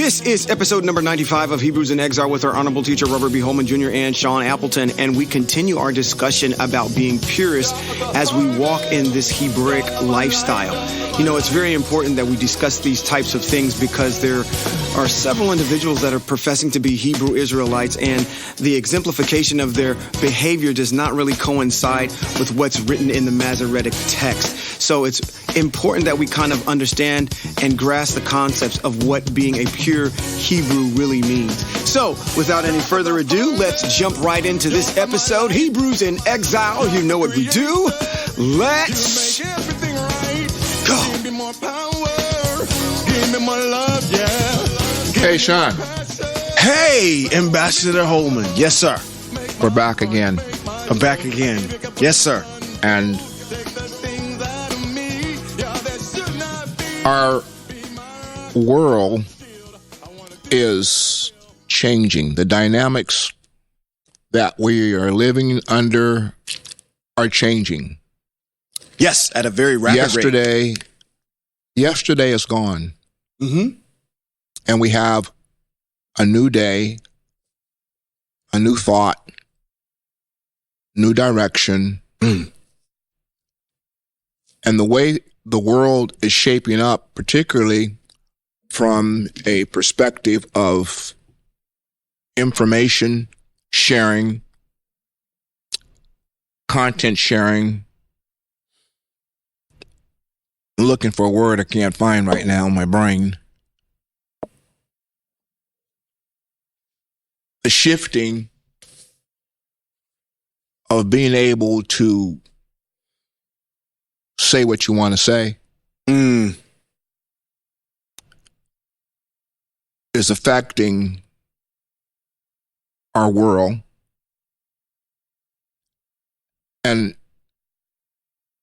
This is episode number 95 of Hebrews in Exile with our honorable teacher, Robert B. Holman Jr. and Sean Appleton, and we continue our discussion about being purist as we walk in this Hebraic lifestyle. You know, it's very important that we discuss these types of things because there are several individuals that are professing to be Hebrew Israelites, and the exemplification of their behavior does not really coincide with what's written in the Masoretic text. So it's important that we kind of understand and grasp the concepts of what being a pure Hebrew really means. So without any further ado, let's jump right into this episode. Hebrews in Exile, you know what we do. Let's go. Hey, Sean. Hey, Ambassador Holman. Yes, sir. We're back again. I'm back again. Yes, sir. And our world is changing. The dynamics that we are living under are changing. Yes, at a very rapid rate. Yesterday is gone. Mm-hmm. And we have a new day, a new thought, new direction. And the way the world is shaping up, particularly from a perspective of information sharing, content sharing. I'm looking for a word I can't find right now in my brain. The shifting of being able to say what you want to say is affecting our world. And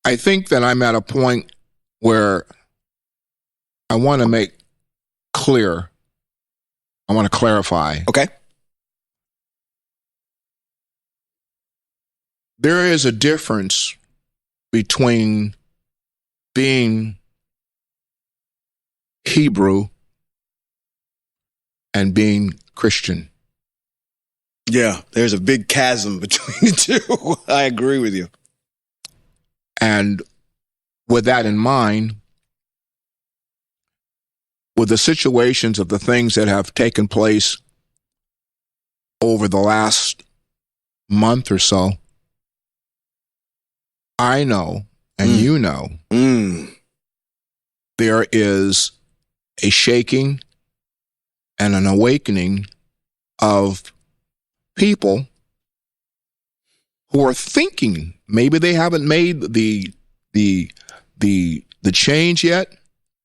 I think that I'm at a point where I want to make clear, I want to clarify. Okay. There is a difference between being Hebrew and being Christian. Yeah, there's a big chasm between the two. I agree with you. And with that in mind, with the situations of the things that have taken place over the last month or so, I know, and you know, there is a shaking and an awakening of people who are thinking. Maybe they haven't made the change yet,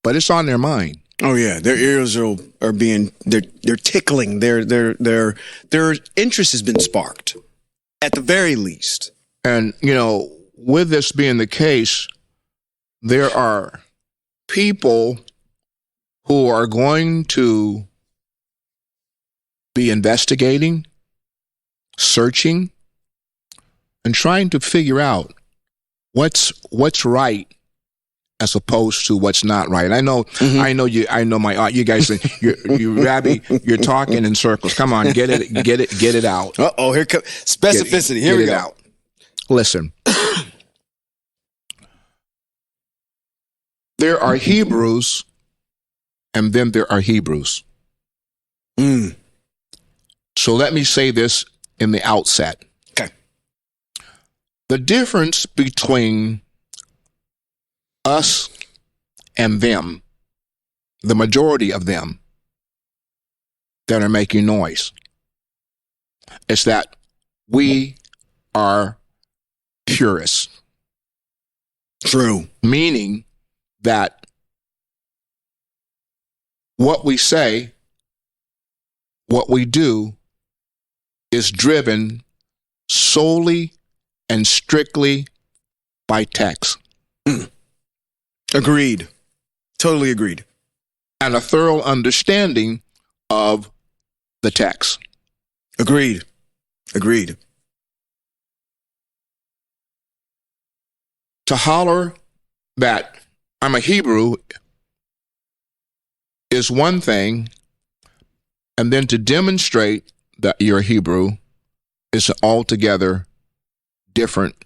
but it's on their mind. Oh yeah, their ears are being they're tickling. Their interest has been sparked, at the very least. And you know, with this being the case, there are people who are going to be investigating, searching, and trying to figure out what's right as opposed to what's not right. I know you guys, Rabbi, you're talking in circles. Come on, get it out. Uh-oh, here comes specificity. Here we go. Out. Listen. There are Hebrews, and then there are Hebrews. So let me say this in the outset. Okay. The difference between us and them, the majority of them that are making noise, is that we are purists. True. Meaning that what we say, what we do, is driven solely and strictly by text. Agreed. Totally agreed. And a thorough understanding of the text. Agreed. To holler that I'm a Hebrew is one thing, And then to demonstrate that you're Hebrew is an altogether different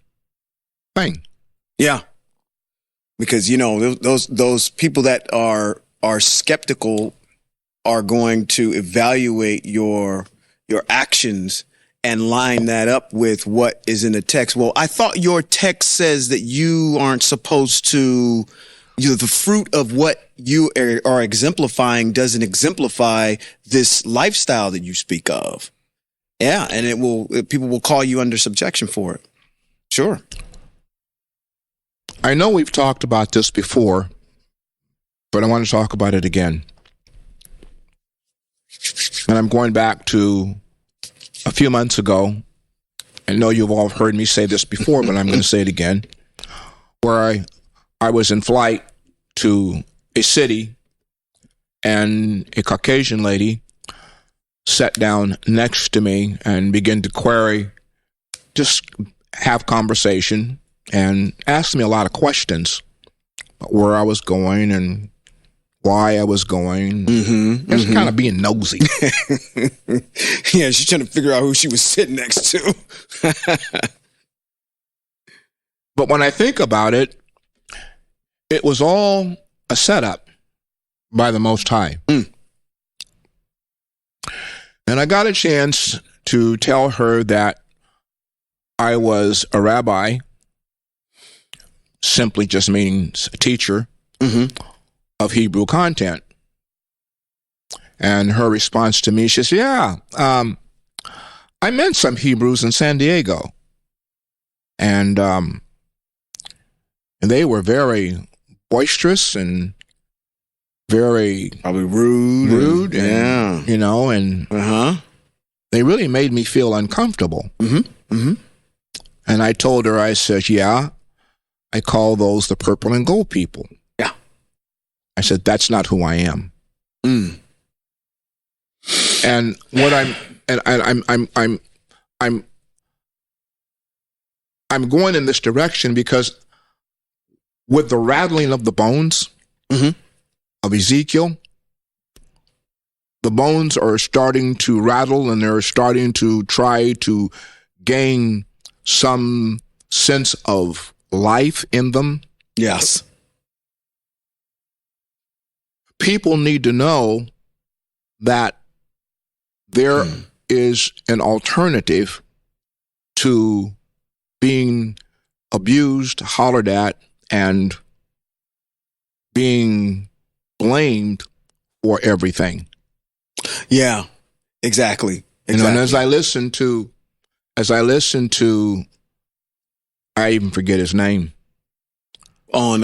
thing. Yeah. Because, those people that are skeptical are going to evaluate your actions and line that up with what is in the text. Well, I thought your text says that you aren't supposed to, the fruit of what you are exemplifying doesn't exemplify this lifestyle that you speak of. Yeah, and people will call you under subjection for it. Sure. I know we've talked about this before, but I want to talk about it again. And I'm going back to a few months ago. I know you've all heard me say this before, but I'm going to say it again. Where I was in flight to a city, and a Caucasian lady sat down next to me and began to query, just have conversation, and asked me a lot of questions about where I was going and why I was going. Just kind of being nosy. Yeah, she's trying to figure out who she was sitting next to. But when I think about it, it was all a setup by the Most High. And I got a chance to tell her that I was a rabbi, simply just means a teacher of Hebrew content. And her response to me, she said, yeah, I met some Hebrews in San Diego. And they were very boisterous and very probably rude, and, and they really made me feel uncomfortable. And I told her, I said, yeah, I call those the purple and gold people. Yeah. I said, that's not who I am. And what I'm going in this direction because with the rattling of the bones of Ezekiel, the bones are starting to rattle and they're starting to try to gain some sense of life in them. Yes. People need to know that there is an alternative to being abused, hollered at, and being blamed for everything. Yeah, exactly. And as I listen to, I even forget his name. On,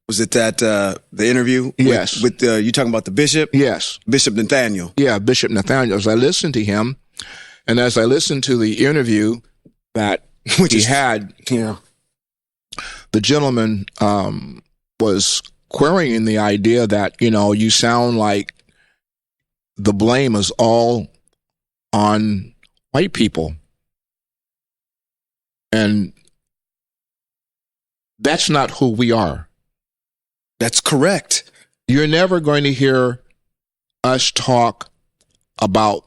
was it that, the interview? Yes. With you talking about the bishop? Yes. Bishop Nathaniel. Yeah, Bishop Nathaniel. As I listened to him, and as I listened to the interview that he had, the gentleman was querying the idea that, you sound like the blame is all on white people. And that's not who we are. That's correct. You're never going to hear us talk about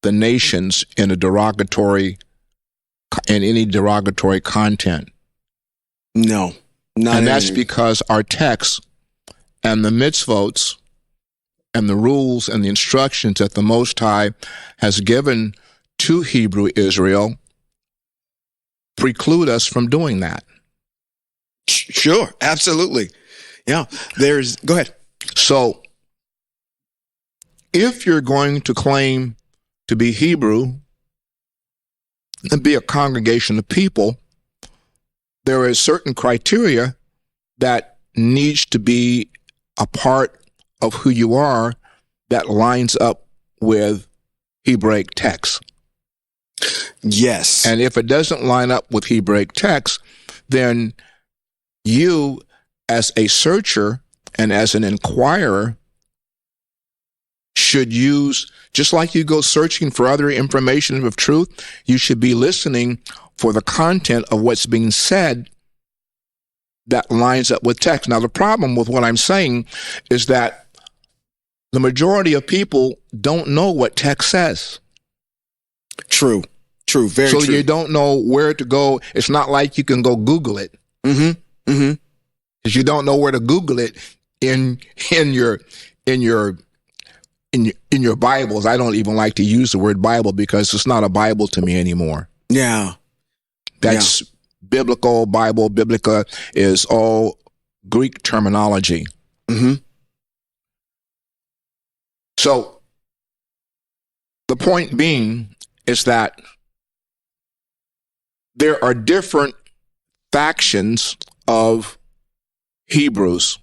the nations in any derogatory content. No, not. And that's because our texts and the mitzvot and the rules and the instructions that the Most High has given to Hebrew Israel preclude us from doing that. Sure, absolutely. Yeah, go ahead. So, if you're going to claim to be Hebrew and be a congregation of people, there is certain criteria that needs to be a part of who you are that lines up with Hebraic text. Yes. And if it doesn't line up with Hebraic text, then you, as a searcher and as an inquirer, should use, just like you go searching for other information of truth, you should be listening for the content of what's being said that lines up with text. Now, the problem with what I'm saying is that the majority of people don't know what text says. True, very true. So you don't know where to go. It's not like you can go Google it. Because you don't know where to Google it in your Bibles. I don't even like to use the word Bible because it's not a Bible to me anymore. Yeah. That's biblical. Bible, Biblica is all Greek terminology. So the point being is that there are different factions of Hebrews.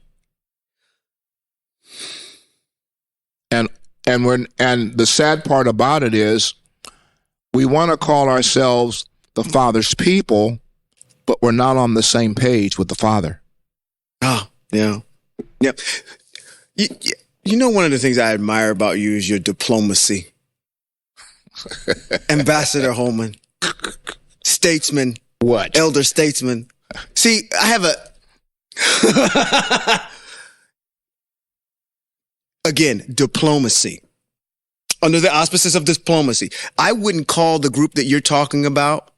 And the sad part about it is we want to call ourselves the Father's people, but we're not on the same page with the Father. Ah, yeah. You know, one of the things I admire about you is your diplomacy. Ambassador Holman, statesman. What? Elder statesman. See, I have again, diplomacy. Under the auspices of diplomacy, I wouldn't call the group that you're talking about,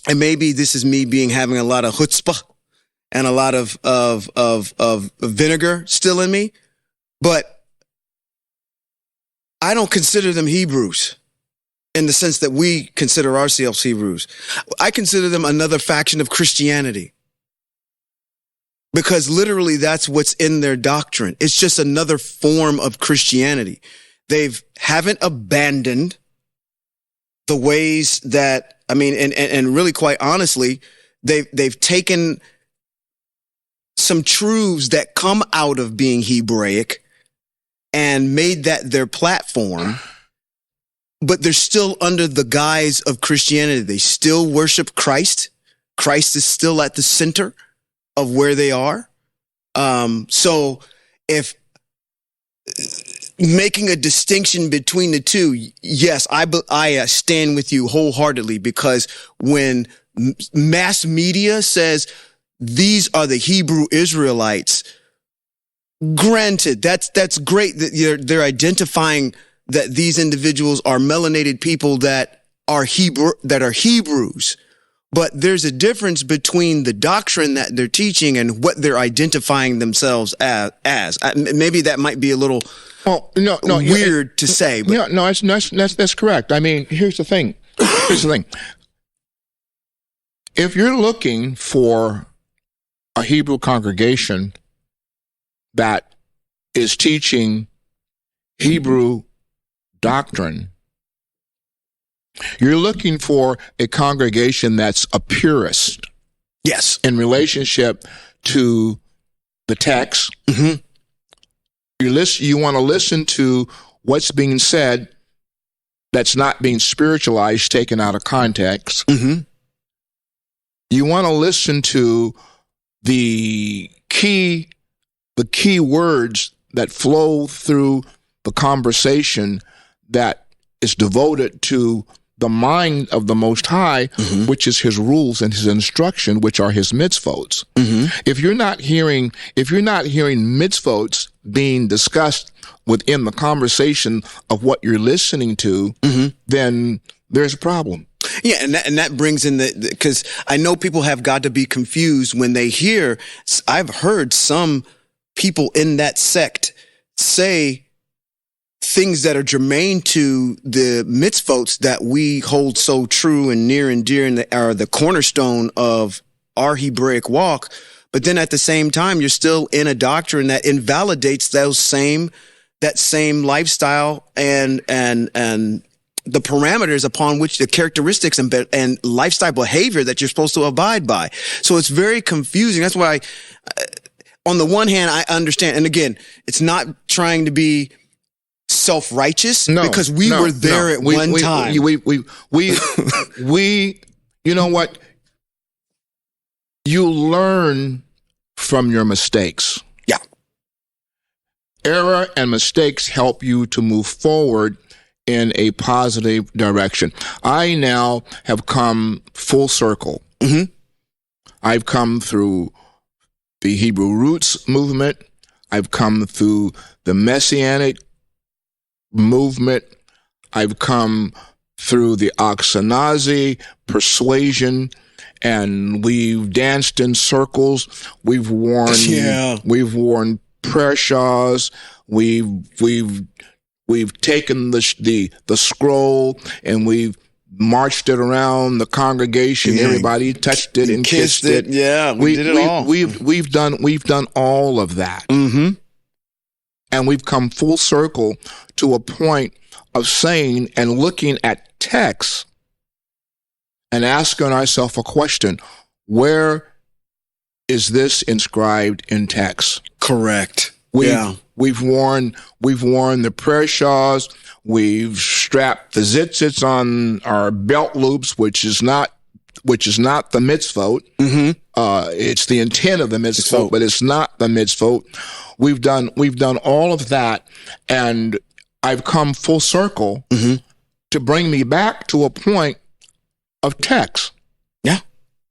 and maybe this is me having a lot of chutzpah and a lot of vinegar still in me, but I don't consider them Hebrews in the sense that we consider ourselves Hebrews. I consider them another faction of Christianity. Because literally that's what's in their doctrine. It's just another form of Christianity. Haven't abandoned the ways that, I mean, and really quite honestly, they've taken some truths that come out of being Hebraic and made that their platform, but they're still under the guise of Christianity. They still worship Christ. Christ is still at the center of where they are. So if making a distinction between the two, yes, I stand with you wholeheartedly, because when mass media says these are the Hebrew Israelites, granted, that's great that they're identifying that these individuals are melanated people that are Hebrews. But there's a difference between the doctrine that they're teaching and what they're identifying themselves as. Maybe that might be a little weird to say. But. No, that's correct. I mean, here's the thing. If you're looking for a Hebrew congregation that is teaching Hebrew doctrine, you're looking for a congregation that's a purist. Yes. In relationship to the text. You want to listen to what's being said that's not being spiritualized, taken out of context. You want to listen to the key words that flow through the conversation that is devoted to the mind of the Most High, which is his rules and his instruction, which are his mitzvot. If you're not hearing mitzvot being discussed within the conversation of what you're listening to, then there's a problem. Yeah, and that brings in because I know people have got to be confused when they hear. I've heard some people in that sect say things that are germane to the mitzvot that we hold so true and near and dear and are the cornerstone of our Hebraic walk. But then at the same time, you're still in a doctrine that invalidates that same lifestyle and the parameters upon which the characteristics and lifestyle behavior that you're supposed to abide by. So it's very confusing. That's why on the one hand, I understand. And again, it's not trying to be self-righteous, because we were there at one time. We, you know what? You learn from your mistakes. Yeah. Error and mistakes help you to move forward in a positive direction. I now have come full circle. I've come through the Hebrew Roots movement. I've come through the Messianic movement. I've come through the Ashkenazi persuasion, and we've danced in circles. We've worn prayer shawls. We've taken the scroll, and we've marched it around the congregation. Everybody touched it and kissed it. Yeah, we did it all. We've done all of that. Mm-hmm. And we've come full circle to a point of saying and looking at texts and asking ourselves a question: where is this inscribed in text? Correct. We've worn the prayer shawls. We've strapped the tzitzits on our belt loops, which is not the mitzvot. Mm-hmm. It's the intent of the mitzvot, but it's not the mitzvot. We've done all of that, and I've come full circle to bring me back to a point of text. Yeah.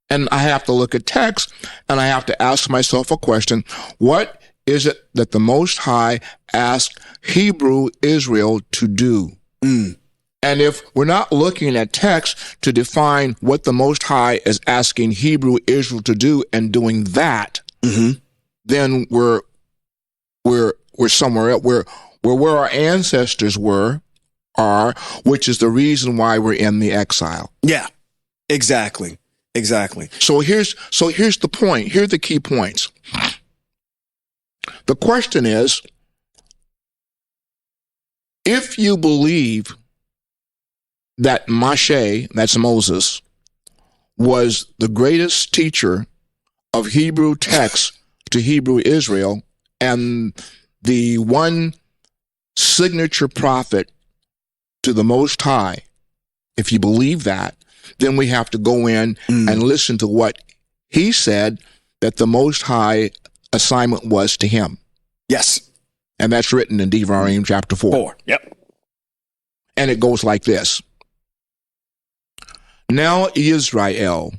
And I have to look at text, and I have to ask myself a question: what is it that the Most High asked Hebrew Israel to do? And if we're not looking at text to define what the Most High is asking Hebrew Israel to do and doing that, then we're somewhere else. We're where our ancestors are, which is the reason why we're in the exile. Yeah, exactly. So here's the point. Here are the key points. The question is, if you believe that Moshe, that's Moses, was the greatest teacher of Hebrew text to Hebrew Israel and the one signature prophet to the Most High, if you believe that, then we have to go in and listen to what he said that the Most High assignment was to him. Yes. And that's written in Deuteronomy chapter 4. Yep. And it goes like this: Now, Israel,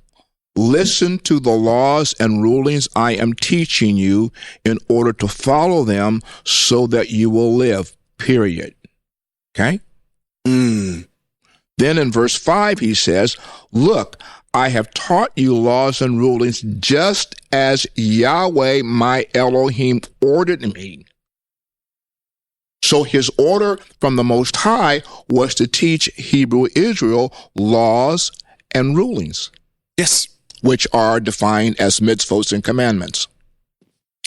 listen to the laws and rulings I am teaching you in order to follow them so that you will live, period. Okay? Then in verse 5, he says, look, I have taught you laws and rulings just as Yahweh, my Elohim, ordered me. So his order from the Most High was to teach Hebrew Israel laws and rulings. Yes. Which are defined as mitzvot and commandments.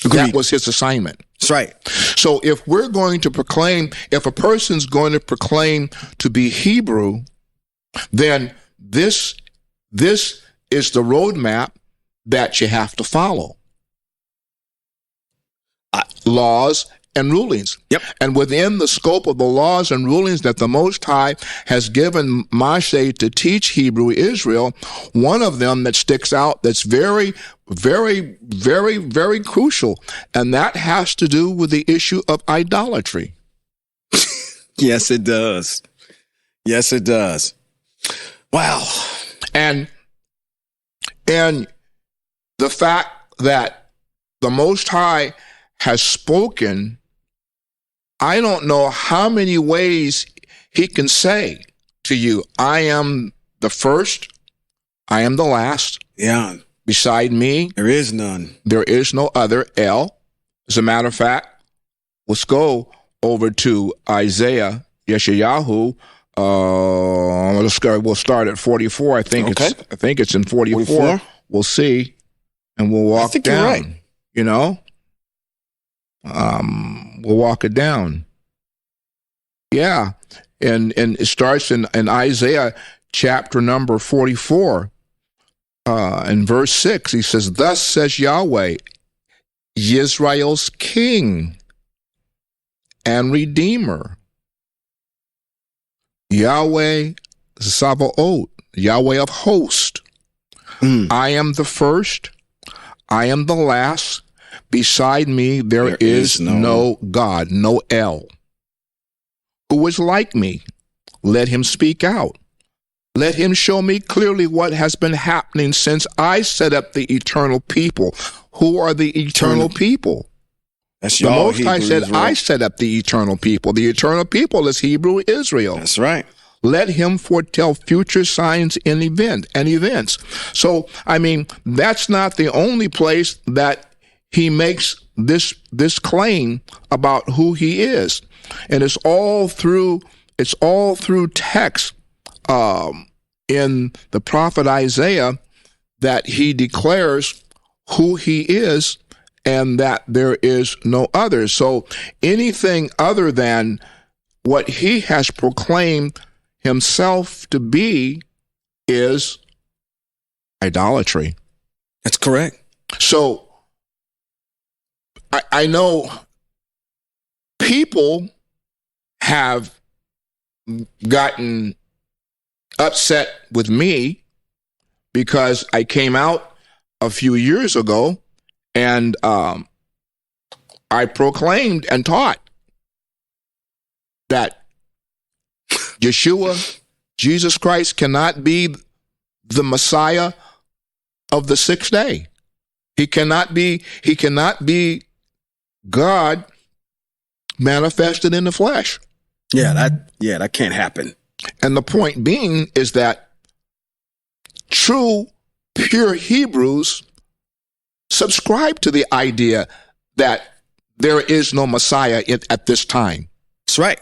Agreed. That was his assignment. That's right. So if we're going to proclaim, if a person's going to proclaim to be Hebrew, then this is the roadmap that you have to follow. Laws and rulings. Yep. And within the scope of the laws and rulings that the Most High has given Moshe to teach Hebrew Israel, one of them that sticks out that's very, very, very, very crucial, and that has to do with the issue of idolatry. Yes, it does. Yes, it does. Wow. And the fact that the Most High has spoken, I don't know how many ways he can say to you, I am the first, I am the last. Yeah. Beside me, there is none. There is no other. El. As a matter of fact, let's go over to Isaiah, Yeshayahu. We'll start at 44. I think it's in 44. We'll see, and we'll walk down. You're right. You know, we'll walk it down. Yeah, and it starts in Isaiah chapter number 44, in verse 6. He says, "Thus says Yahweh, Israel's King and Redeemer, Yahweh Sabaoth, Yahweh of hosts. I am the first, I am the last. Beside me there is no God, no El. Who is like me? Let him speak out. Let him show me clearly what has been happening since I set up the eternal people." Who are the eternal people? That's The y'all Most High Hebrew said, Israel. I set up the eternal people. The eternal people is Hebrew Israel. That's right. Let him foretell future signs and events. So, I mean, that's not the only place that he makes this claim about who he is. And it's all through text in the prophet Isaiah that he declares who he is and that there is no other. So anything other than what he has proclaimed himself to be is idolatry. That's correct. So I know people have gotten upset with me because I came out a few years ago and I proclaimed and taught that Yeshua, Jesus Christ, cannot be the Messiah of the sixth day. He cannot be God manifested in the flesh. That can't happen. And the point being is that true, pure Hebrews subscribe to the idea that there is no Messiah at this time. That's right.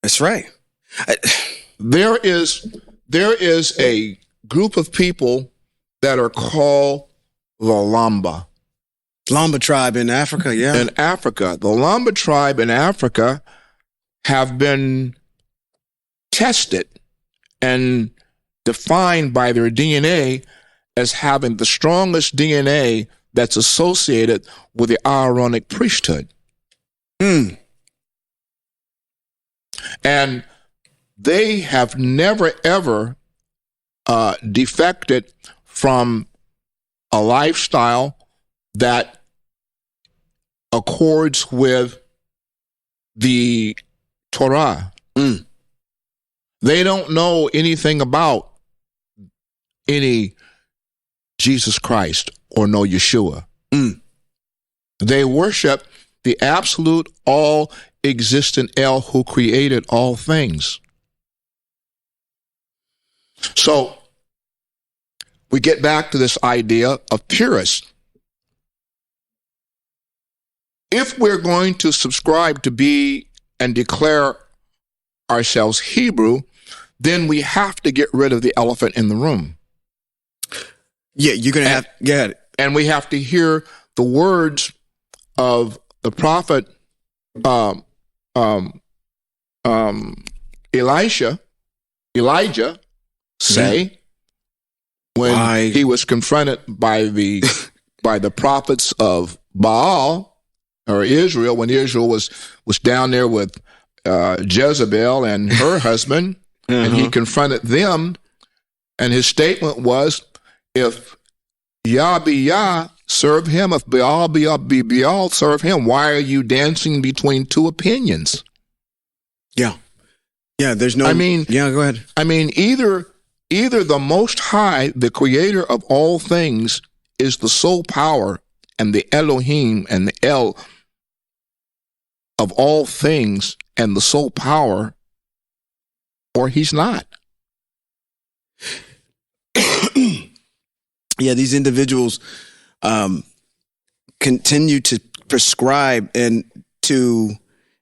That's right. There is a group of people that are called the Lamba. Lamba tribe in Africa, yeah. In Africa. The Lamba tribe in Africa have been tested and defined by their DNA as having the strongest DNA that's associated with the Aaronic priesthood. And they have never, ever defected from a lifestyle that accords with the Torah. They don't know anything about any Jesus Christ or no Yeshua. They worship the absolute all-existent El who created all things. So we get back to this idea of purist. If we're going to subscribe to be and declare ourselves Hebrew, then we have to get rid of the elephant in the room. Yeah, you're going to have to get it. And we have to hear the words of the prophet Elijah say when he was confronted by the prophets of Baal or Israel, when Israel was down there with Jezebel and her husband, and he confronted them, and his statement was, if Yah be Yah, serve him. If Baal be Baal, serve him. Why are you dancing between two opinions? Yeah, there's no... go ahead. I mean, either the Most High, the creator of all things, is the sole power and the Elohim and the El of all things and the sole power, or he's not. Yeah, these individuals continue to prescribe and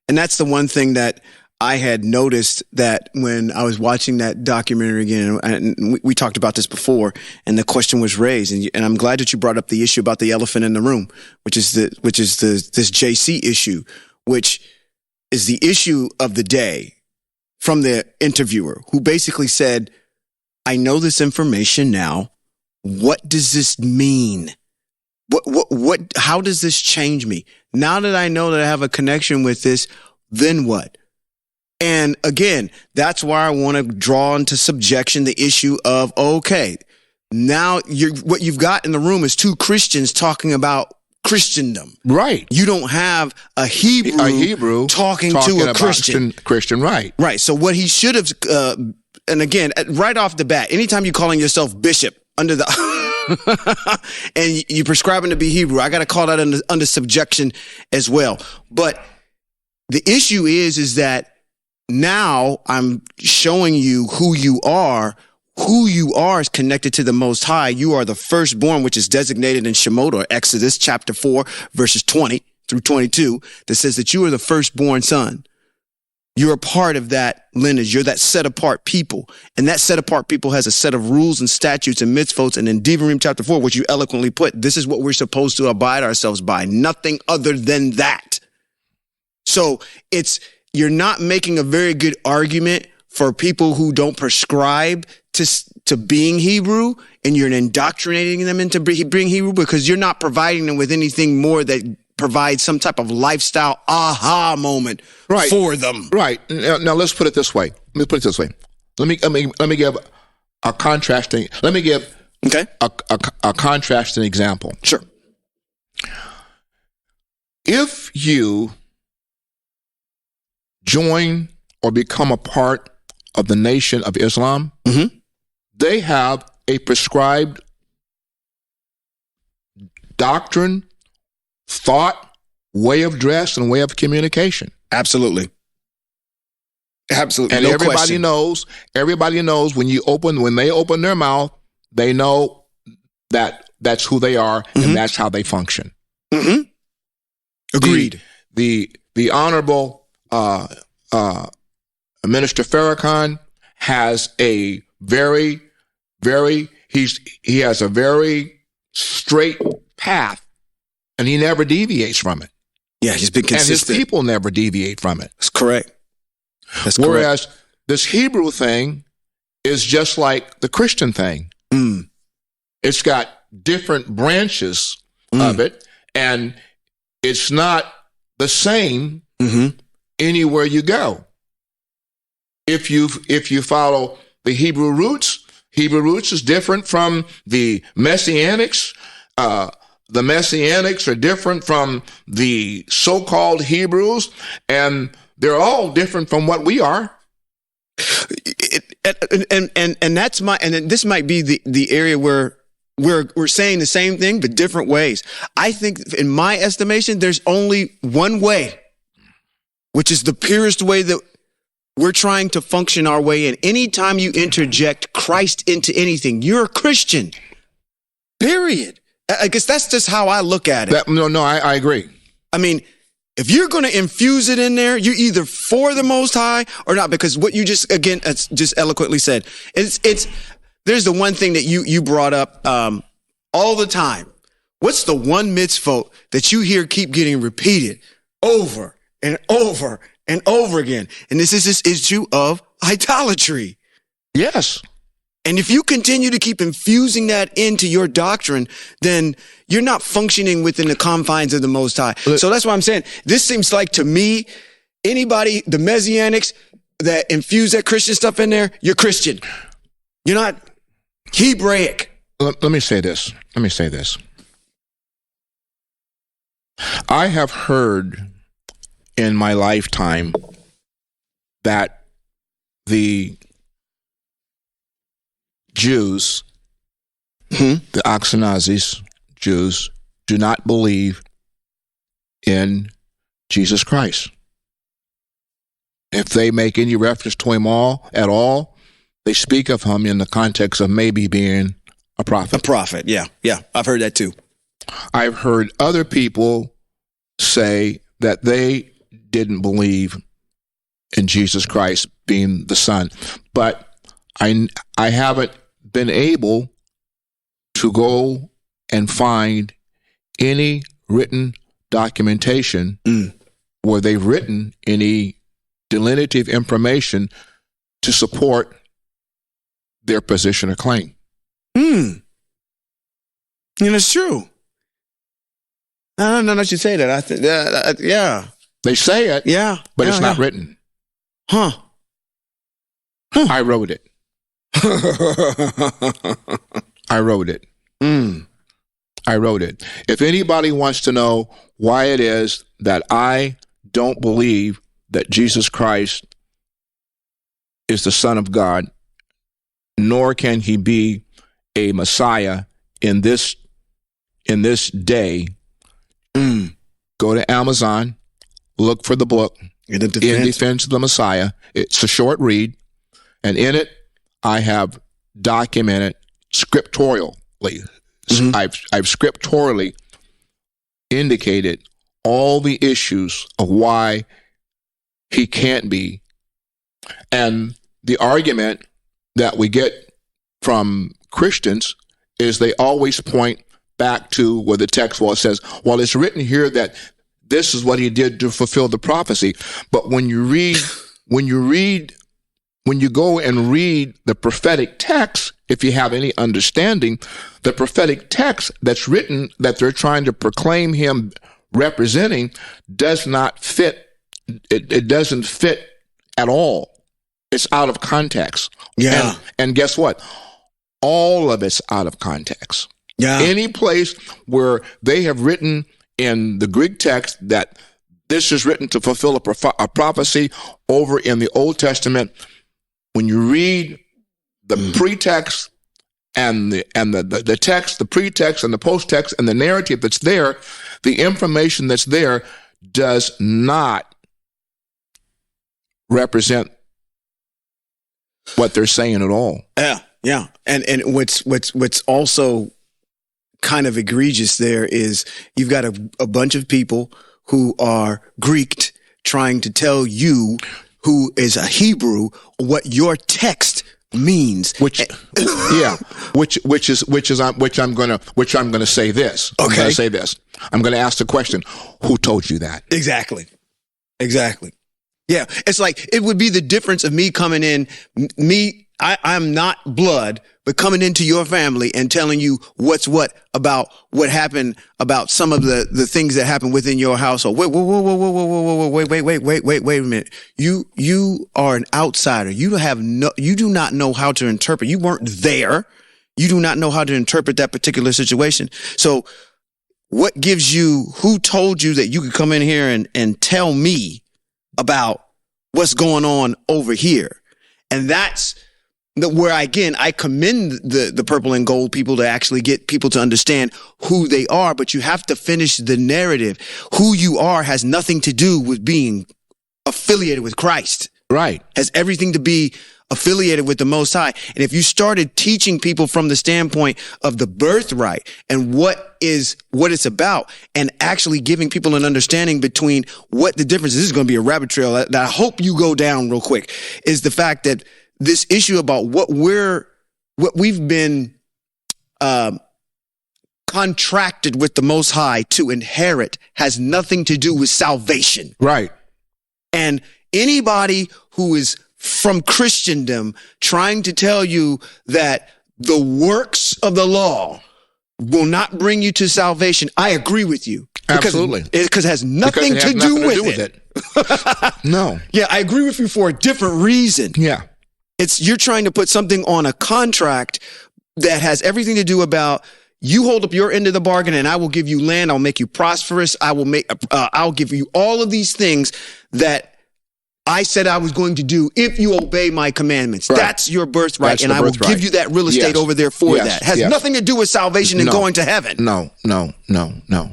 that's the one thing that I had noticed, that when I was watching that documentary again, and we talked about this before, and the question was raised, and I'm glad that you brought up the issue about the elephant in the room, which is this JC issue, which is the issue of the day from the interviewer, who basically said, I know this information now. What does this mean? How does this change me? Now that I know that I have a connection with this, then what? And again, that's why I want to draw into subjection the issue of, okay, now what you've got in the room is two Christians talking about Christendom. Right. You don't have a Hebrew talking to a Christian, right. Right. So what he should have, and again, right off the bat, anytime you're calling yourself bishop under the and you prescribe him to be Hebrew. I got to call that under subjection as well. But the issue is that now I'm showing you who you are. Who you are is connected to the Most High. You are the firstborn, which is designated in Shemot, or Exodus chapter 4, verses 20 through 22, that says that you are the firstborn son. You're a part of that lineage. You're that set apart people. And that set apart people has a set of rules and statutes and mitzvot. And in Devarim chapter 4, which you eloquently put, this is what we're supposed to abide ourselves by. Nothing other than that. So you're not making a very good argument for people who don't prescribe to being Hebrew, and you're indoctrinating them into being Hebrew, because you're not providing them with anything more that provides some type of lifestyle aha moment for them. Right. Now let's put it this way. Let me give a contrasting. Let me give a contrasting example. Sure. If you join or become a part of the Nation of Islam, they have a prescribed doctrine, thought, way of dress, and way of communication. Absolutely. Absolutely. And everybody knows when they open their mouth, they know that that's who they are, and that's how they function. Agreed. The Honorable Minister Farrakhan has a very straight path, and he never deviates from it. Yeah, he's been consistent. And his people never deviate from it. That's correct. Whereas this Hebrew thing is just like the Christian thing. It's got different branches of it, and it's not the same anywhere you go. If you follow the Hebrew roots is different from the Messianics. The Messianics are different from the so-called Hebrews, and they're all different from what we are. And that's and this might be the area where we're saying the same thing, but different ways. I think, in my estimation, there's only one way, which is the purest way that we're trying to function our way in. Anytime you interject Christ into anything, you're a Christian. Period. I guess that's just how I look at it. I agree. I mean, if you're going to infuse it in there, you're either for the Most High or not, because what you just eloquently said, there's the one thing that you brought up all the time. What's the one mitzvot that you hear keep getting repeated over and over and over again? And this is this issue of idolatry. Yes. And if you continue to keep infusing that into your doctrine, then you're not functioning within the confines of the Most High. So that's why I'm saying, this seems like, to me, anybody, the Messianics that infuse that Christian stuff in there, you're Christian. You're not Hebraic. Let me say this. I have heard in my lifetime that the Jews, the Ashkenazis Jews, do not believe in Jesus Christ. If they make any reference to him at all, they speak of him in the context of maybe being a prophet. A prophet, yeah. I've heard that too. I've heard other people say that they didn't believe in Jesus Christ being the Son, but I haven't been able to go and find any written documentation where they've written any delineative information to support their position or claim. And it's true. I don't know that you say that. I think yeah. They say it, but it's not written. I wrote it. I wrote it. I wrote it. If anybody wants to know why it is that I don't believe that Jesus Christ is the Son of God, nor can he be a Messiah in this day, go to Amazon, look for the book, In Defense of the Messiah. It's a short read, and in it, I have documented scripturally. I've scripturally indicated all the issues of why he can't be. And the argument that we get from Christians is they always point back to where the text says, well, it's written here that this is what he did to fulfill the prophecy. But when you go and read the prophetic text, if you have any understanding, the prophetic text that's written that they're trying to proclaim him representing does not fit. It doesn't fit at all. It's out of context. Yeah. And guess what? All of it's out of context. Yeah. Any place where they have written in the Greek text that this is written to fulfill a prophecy over in the Old Testament, when you read the pretext and the text, the pretext and the post-text and the narrative that's there, the information that's there does not represent what they're saying at all. Yeah. And what's also kind of egregious there is you've got a bunch of people who are Greeked trying to tell you, who is a Hebrew, what your text means. Which I'm gonna say this. Okay. I'm gonna say this. I'm gonna ask the question, who told you that? Exactly. Yeah. It's like, it would be the difference of me coming in, I'm not blood, but coming into your family and telling you what's what about what happened, about some of the things that happened within your household. Wait a minute. You are an outsider. You do not know how to interpret. You weren't there. You do not know how to interpret that particular situation. So what gives you, who told you that you could come in here and tell me about what's going on over here? And that's where, I commend the purple and gold people to actually get people to understand who they are, but you have to finish the narrative. Who you are has nothing to do with being affiliated with Christ. Right. Has everything to be affiliated with the Most High. And if you started teaching people from the standpoint of the birthright and what it's about, and actually giving people an understanding between what the difference is, this is going to be a rabbit trail that I hope you go down real quick, is the fact that this issue about what we've been contracted with the Most High to inherit has nothing to do with salvation. Right. And anybody who is from Christendom trying to tell you that the works of the law will not bring you to salvation, I agree with you. Absolutely. Because it has nothing to do with it. No. Yeah, I agree with you for a different reason. Yeah. You're trying to put something on a contract that has everything to do about, you hold up your end of the bargain and I will give you land. I'll make you prosperous. I'll give you all of these things that I said I was going to do if you obey my commandments. Right. That's your birthright. And I will give you that real estate over there for that. It has nothing to do with salvation and going to heaven. No.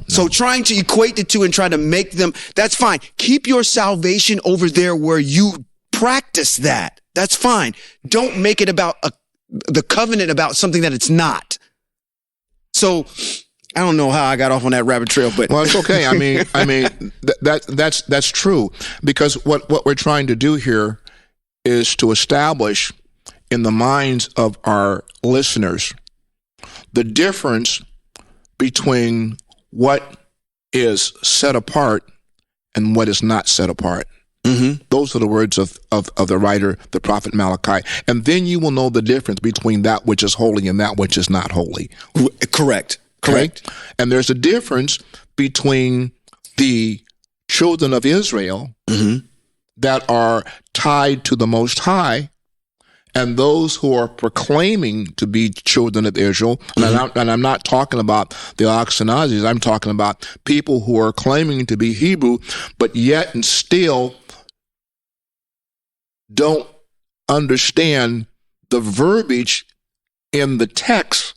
So trying to equate the two and try to make them, that's fine. Keep your salvation over there where you practice that. That's fine. Don't make it about the covenant about something that it's not. So I don't know how I got off on that rabbit trail, but well, it's okay. I mean, that's true, because what we're trying to do here is to establish in the minds of our listeners the difference between what is set apart and what is not set apart. Mm-hmm. Those are the words of the writer, the prophet Malachi. And then you will know the difference between that which is holy and that which is not holy. Correct. And there's a difference between the children of Israel that are tied to the Most High and those who are proclaiming to be children of Israel. And I'm not talking about the Ashkenazis. I'm talking about people who are claiming to be Hebrew, but yet and still don't understand the verbiage in the text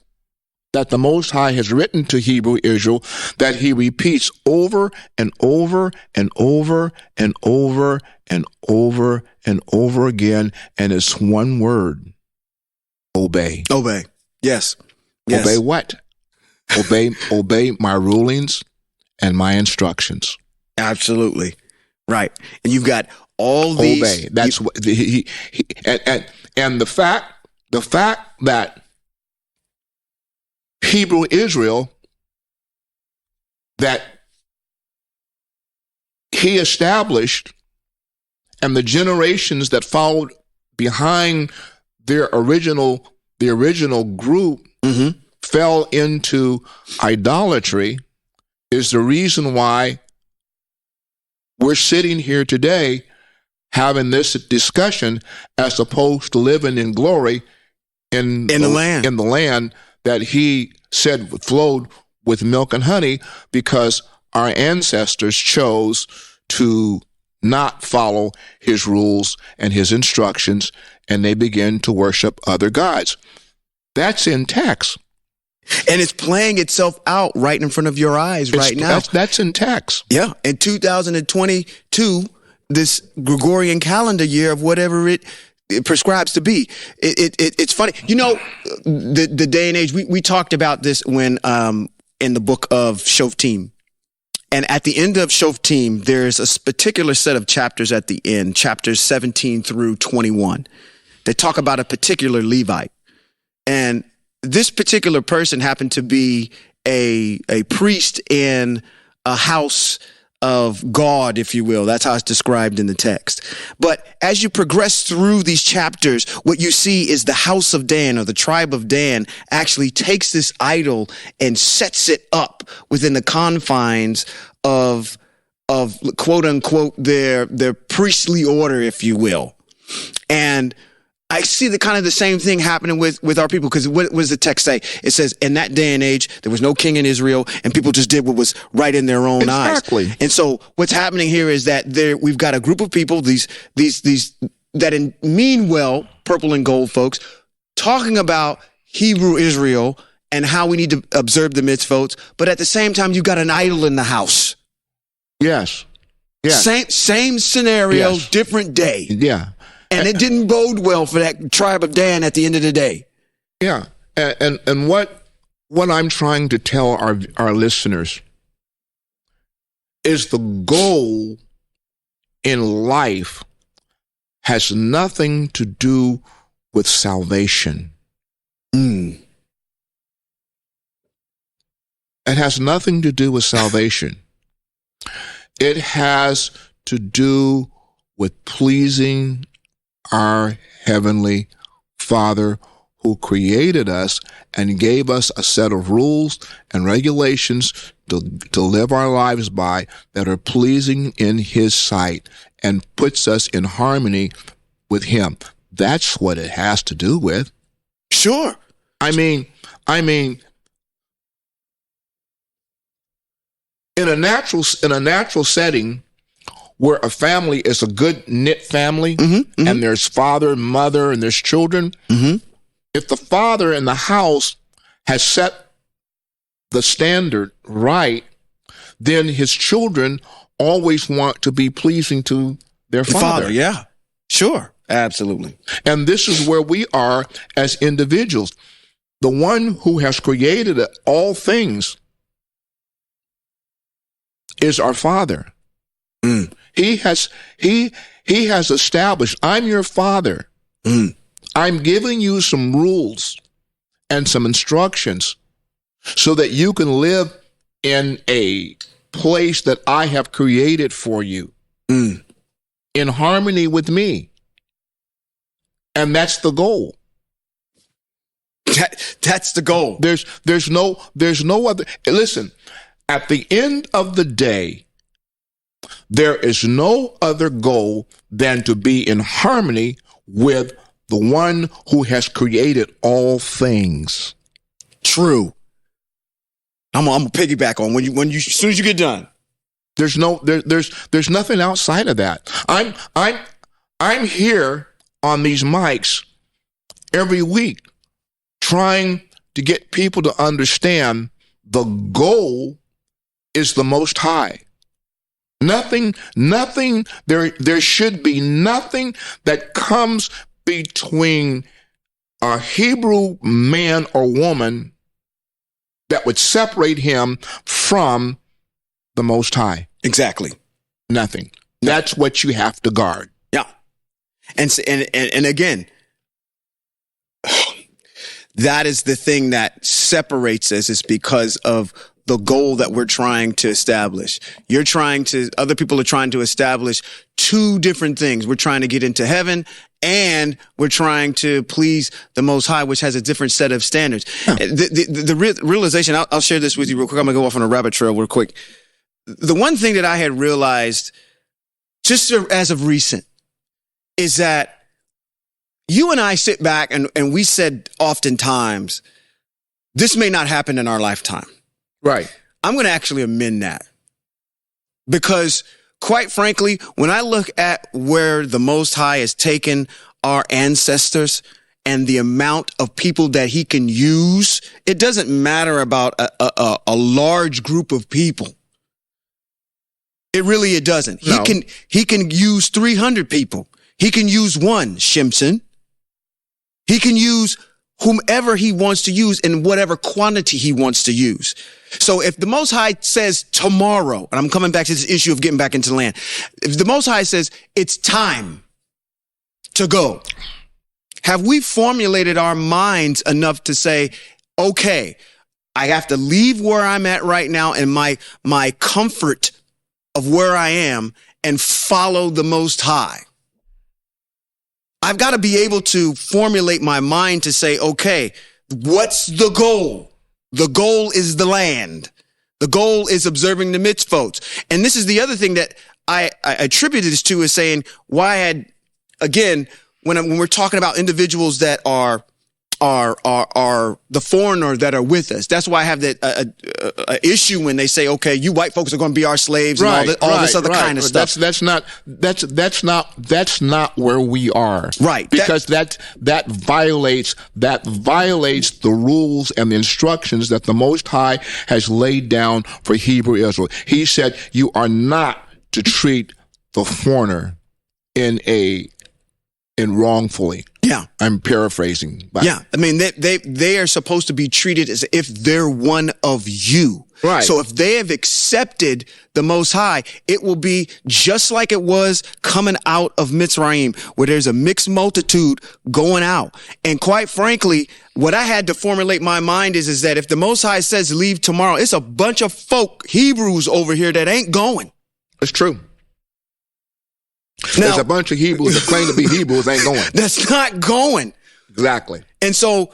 that the Most High has written to Hebrew Israel that he repeats over and over and over and over and over and over again, and it's one word: obey. Obey. Yes. Obey what? Obey my rulings and my instructions. Absolutely. Right. And you've got all these. Obey. That's what and the fact that Hebrew Israel, that he established, and the generations that followed behind the original group fell into idolatry, is the reason why we're sitting here today having this discussion, as opposed to living in glory in the land that he said flowed with milk and honey, because our ancestors chose to not follow his rules and his instructions, and they began to worship other gods. That's in text. And it's playing itself out right in front of your eyes right now. That's in text. Yeah. In 2022, this Gregorian calendar year of whatever it prescribes to be. It's funny. You know, the day and age, we talked about this when in the book of Shoftim. And at the end of Shoftim, there's a particular set of chapters at the end, chapters 17 through 21. They talk about a particular Levite. And this particular person happened to be a priest in a house of God, if you will. That's how it's described in the text. But as you progress through these chapters, what you see is the house of Dan, or the tribe of Dan, actually takes this idol and sets it up within the confines of quote unquote their priestly order, if you will. And I see the same thing happening with our people, because what does the text say? It says, in that day and age, there was no king in Israel, and people just did what was right in their own eyes. And so what's happening here is that we've got a group of people, these that mean well, purple and gold folks, talking about Hebrew Israel and how we need to observe the mitzvot, but at the same time, you've got an idol in the house. Yes. Same scenario, yes. Different day. Yeah. And it didn't bode well for that tribe of Dan at the end of the day. Yeah. And what I'm trying to tell our listeners is the goal in life has nothing to do with salvation. It has nothing to do with salvation. It has to do with pleasing our Heavenly Father, who created us and gave us a set of rules and regulations to live our lives by, that are pleasing in His sight and puts us in harmony with Him. That's what it has to do with. Sure. I mean, in a natural setting, where a family is a good knit family, and there's father, mother, and there's children, if the father in the house has set the standard right, then his children always want to be pleasing to their father. Yeah, sure, absolutely. And this is where we are as individuals. The one who has created all things is our Father. He has established, I'm your Father. I'm giving you some rules and some instructions so that you can live in a place that I have created for you, in harmony with me. And that's the goal. That's the goal. There's no other. Listen, at the end of the day, there is no other goal than to be in harmony with the one who has created all things. True. I'm gonna piggyback on when you as soon as you get done. There's nothing outside of that. I'm here on these mics every week trying to get people to understand the goal is the Most High. Nothing, there should be nothing that comes between a Hebrew man or woman that would separate him from the Most High. Exactly. Nothing. That's what you have to guard. Yeah. And again, that is the thing that separates us, is because of the goal that we're trying to establish. Other people are trying to establish two different things. We're trying to get into heaven, and we're trying to please the Most High, which has a different set of standards. Huh. The realization, I'll share this with you real quick. I'm going to go off on a rabbit trail real quick. The one thing that I had realized just as of recent is that you and I sit back and we said oftentimes, this may not happen in our lifetime. Right. I'm going to actually amend that, because quite frankly, when I look at where the Most High has taken our ancestors and the amount of people that he can use, it doesn't matter about a large group of people. It doesn't. No. He can use 300 people. He can use one, Shimson. He can use whomever he wants to use in whatever quantity he wants to use. So if the Most High says tomorrow, and I'm coming back to this issue of getting back into the land, if the Most High says it's time to go, have we formulated our minds enough to say, okay, I have to leave where I'm at right now and my comfort of where I am and follow the Most High? I've got to be able to formulate my mind to say, okay, what's the goal? The goal is the land. The goal is observing the mitzvot. And this is the other thing that I attributed this to, is saying why I had, again, when we're talking about individuals that are the foreigner that are with us. That's why I have that issue when they say, okay, you white folks are going to be our slaves, and all this other kind of stuff. That's not where we are. Right. Because that violates the rules and the instructions that the Most High has laid down for Hebrew Israel. He said, you are not to treat the foreigner in wrongfully. Yeah. I'm paraphrasing. But yeah. I mean, they are supposed to be treated as if they're one of you. Right. So if they have accepted the Most High, it will be just like it was coming out of Mitzrayim, where there's a mixed multitude going out. And quite frankly, what I had to formulate my mind is that if the Most High says leave tomorrow, it's a bunch of folk, Hebrews over here, that ain't going. It's true. Now, there's a bunch of Hebrews that claim to be Hebrews ain't going. That's not going. Exactly. And so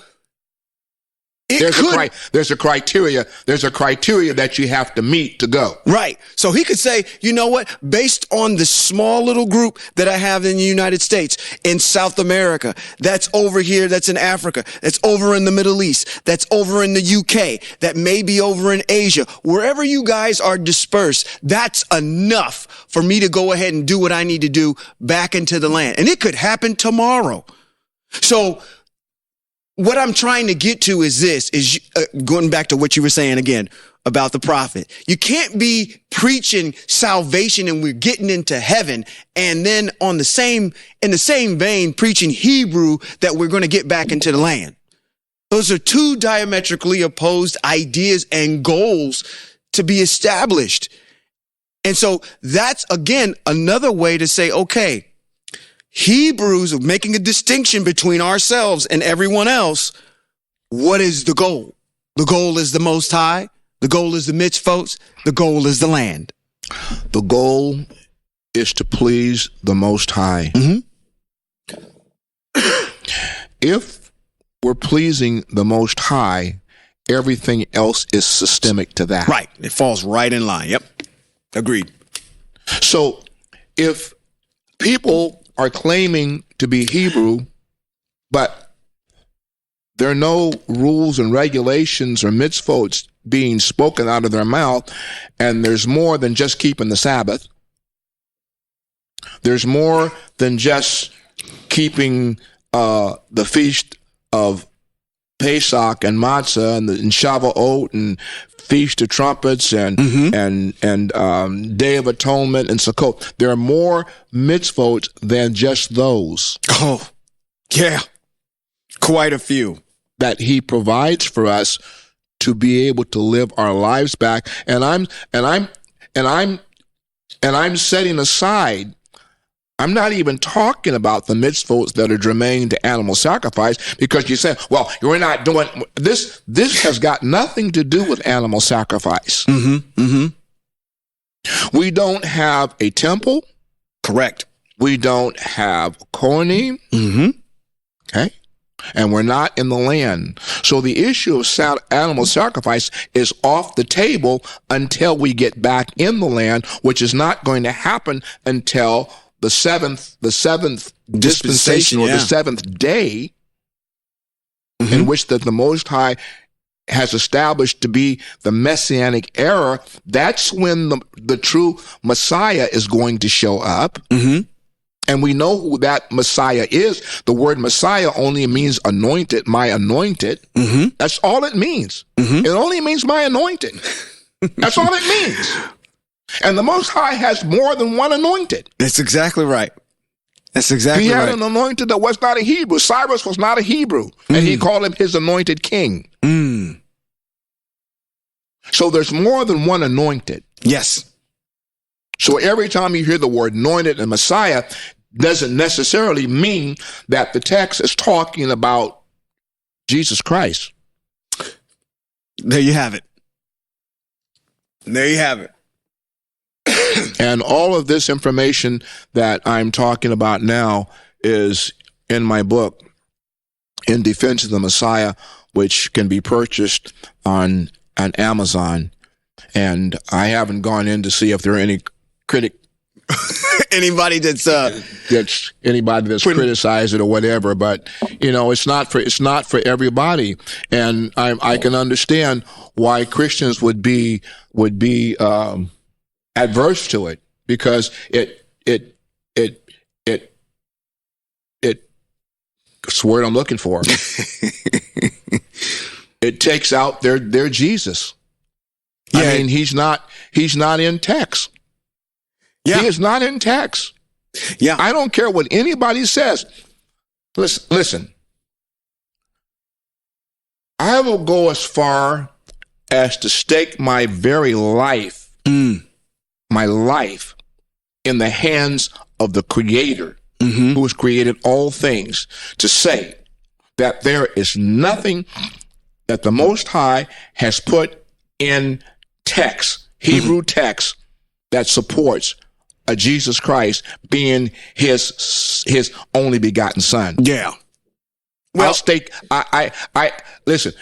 there's a criteria that you have to meet to go. Right. So he could say, you know what, based on the small little group that I have in the United States, in South America, that's over here, that's in Africa, that's over in the Middle East, that's over in the UK, that may be over in Asia, wherever you guys are dispersed, that's enough for me to go ahead and do what I need to do back into the land. And it could happen tomorrow. So what I'm trying to get to is this, going back to what you were saying again about the prophet. You can't be preaching salvation and we're getting into heaven, and then in the same vein, preaching Hebrew that we're going to get back into the land. Those are two diametrically opposed ideas and goals to be established. And so that's, again, another way to say, okay, Hebrews, making a distinction between ourselves and everyone else. What is the goal? The goal is the Most High. The goal is the mitzvot. The goal is the land. The goal is to please the Most High. Mm-hmm. If we're pleasing the Most High, everything else is systemic to that. Right. It falls right in line. Yep. Agreed. So if people are claiming to be Hebrew, but there are no rules and regulations or mitzvot being spoken out of their mouth, and there's more than just keeping the Sabbath. There's more than just keeping the feast of Pesach and Matzah and Shavuot and Feast of Trumpets and Day of Atonement and Sukkot. There are more mitzvot than just those. Oh, yeah, quite a few that he provides for us to be able to live our lives back. And I'm setting aside. I'm not even talking about the mitzvot that are germane to animal sacrifice, because you say, well, you're not doing this. This has got nothing to do with animal sacrifice. We don't have a temple. Correct. We don't have Kohanim. Okay. And we're not in the land. So the issue of animal sacrifice is off the table until we get back in the land, which is not going to happen until the seventh dispensation, or the seventh day, in which the Most High has established to be the Messianic era. That's when the true Messiah is going to show up. And we know who that Messiah is. The word Messiah only means anointed, my anointed. That's all it means. It only means my anointed. That's all it means. And the Most High has more than one anointed. That's exactly right. That's exactly right. He had an anointed that was not a Hebrew. Cyrus was not a Hebrew. And he called him his anointed king. So there's more than one anointed. Yes. So every time you hear the word anointed and Messiah, doesn't necessarily mean that the text is talking about Jesus Christ. There you have it. There you have it. And all of this information that I'm talking about now is in my book, In Defense of the Messiah, which can be purchased on Amazon. And I haven't gone in to see if there are any anybody that's criticized it or whatever, but it's not for everybody. And I can understand why Christians would be adverse to it, because it's the word I'm looking for. It takes out their Jesus. Yeah. I mean, he's not in text. Yeah. He is not in text. Yeah. I don't care what anybody says. Listen. I will go as far as to stake my very life, my life, in the hands of the Creator, who has created all things, to say that there is nothing that the Most High has put in text, Hebrew text, that supports a Jesus Christ being his only begotten Son. Yeah. Well, I'll stake. Listen.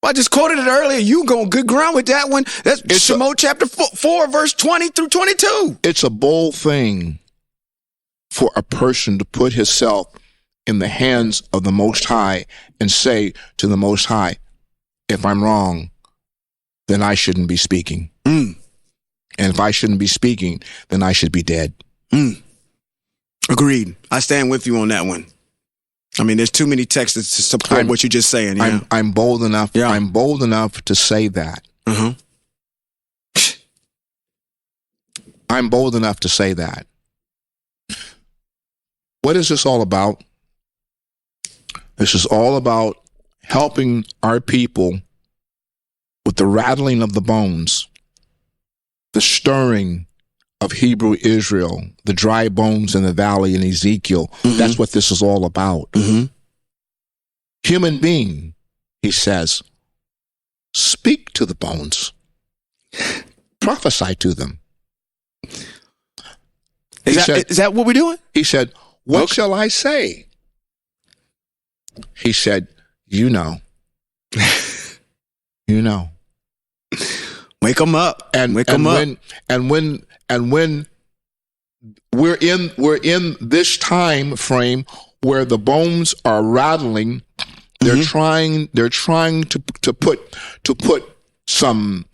I just quoted it earlier. You go good ground with that one. That's Shemot chapter 4, verse 20 through 22. It's a bold thing for a person to put himself in the hands of the Most High and say to the Most High, if I'm wrong, then I shouldn't be speaking. And if I shouldn't be speaking, then I should be dead. Agreed. I stand with you on that one. I mean, there's too many texts to support what you're just saying. Yeah. I'm bold enough. Yeah. I'm bold enough to say that. I'm bold enough to say that. What is this all about? This is all about helping our people with the rattling of the bones, the stirring of Hebrew Israel, the dry bones in the valley in Ezekiel. That's what this is all about. Human being, he says, speak to the bones. Prophesy to them. Is that what we're doing? He said, what shall I say? He said, you know. You know. Wake them up. And when we're in this time frame where the bones are rattling, they're trying to put some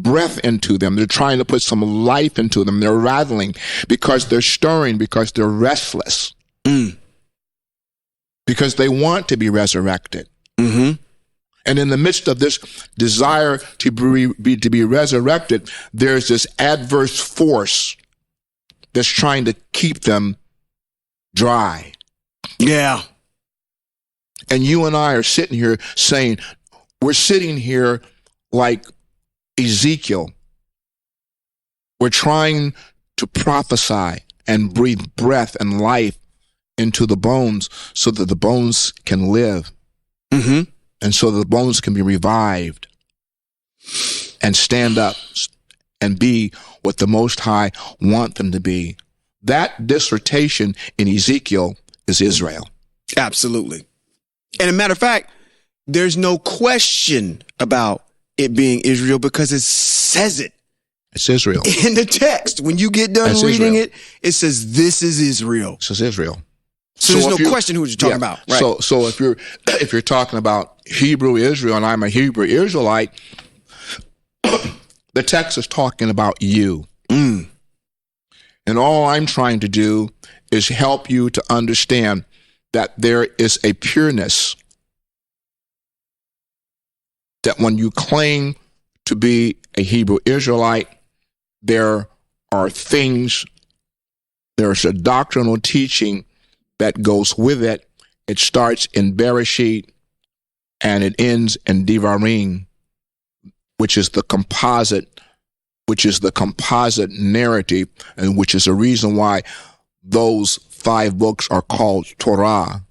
breath into them. They're trying to put some life into them. They're rattling because they're stirring, because they're restless. because they want to be resurrected. Mm-hmm. And in the midst of this desire to be resurrected, there's this adverse force that's trying to keep them dry. Yeah. And you and I are sitting here saying, we're sitting here like Ezekiel. We're trying to prophesy and breathe breath and life into the bones so that the bones can live. Mm-hmm. And so the bones can be revived and stand up and be what the Most High want them to be. That dissertation in Ezekiel is Israel. Absolutely. And a matter of fact, there's no question about it being Israel because it says it. It's Israel. In the text, when you get done reading it, it says, this is Israel. It says Israel. So there's no question who you're talking about. Right. So if you're talking about Hebrew Israel and I'm a Hebrew Israelite, the text is talking about you. Mm. And all I'm trying to do is help you to understand that there is a pureness that when you claim to be a Hebrew Israelite, there are things, there's a doctrinal teaching that goes with it. It starts in Bereshit and it ends in Devarim, which is the composite narrative, and which is the reason why those 5 books are called Torah.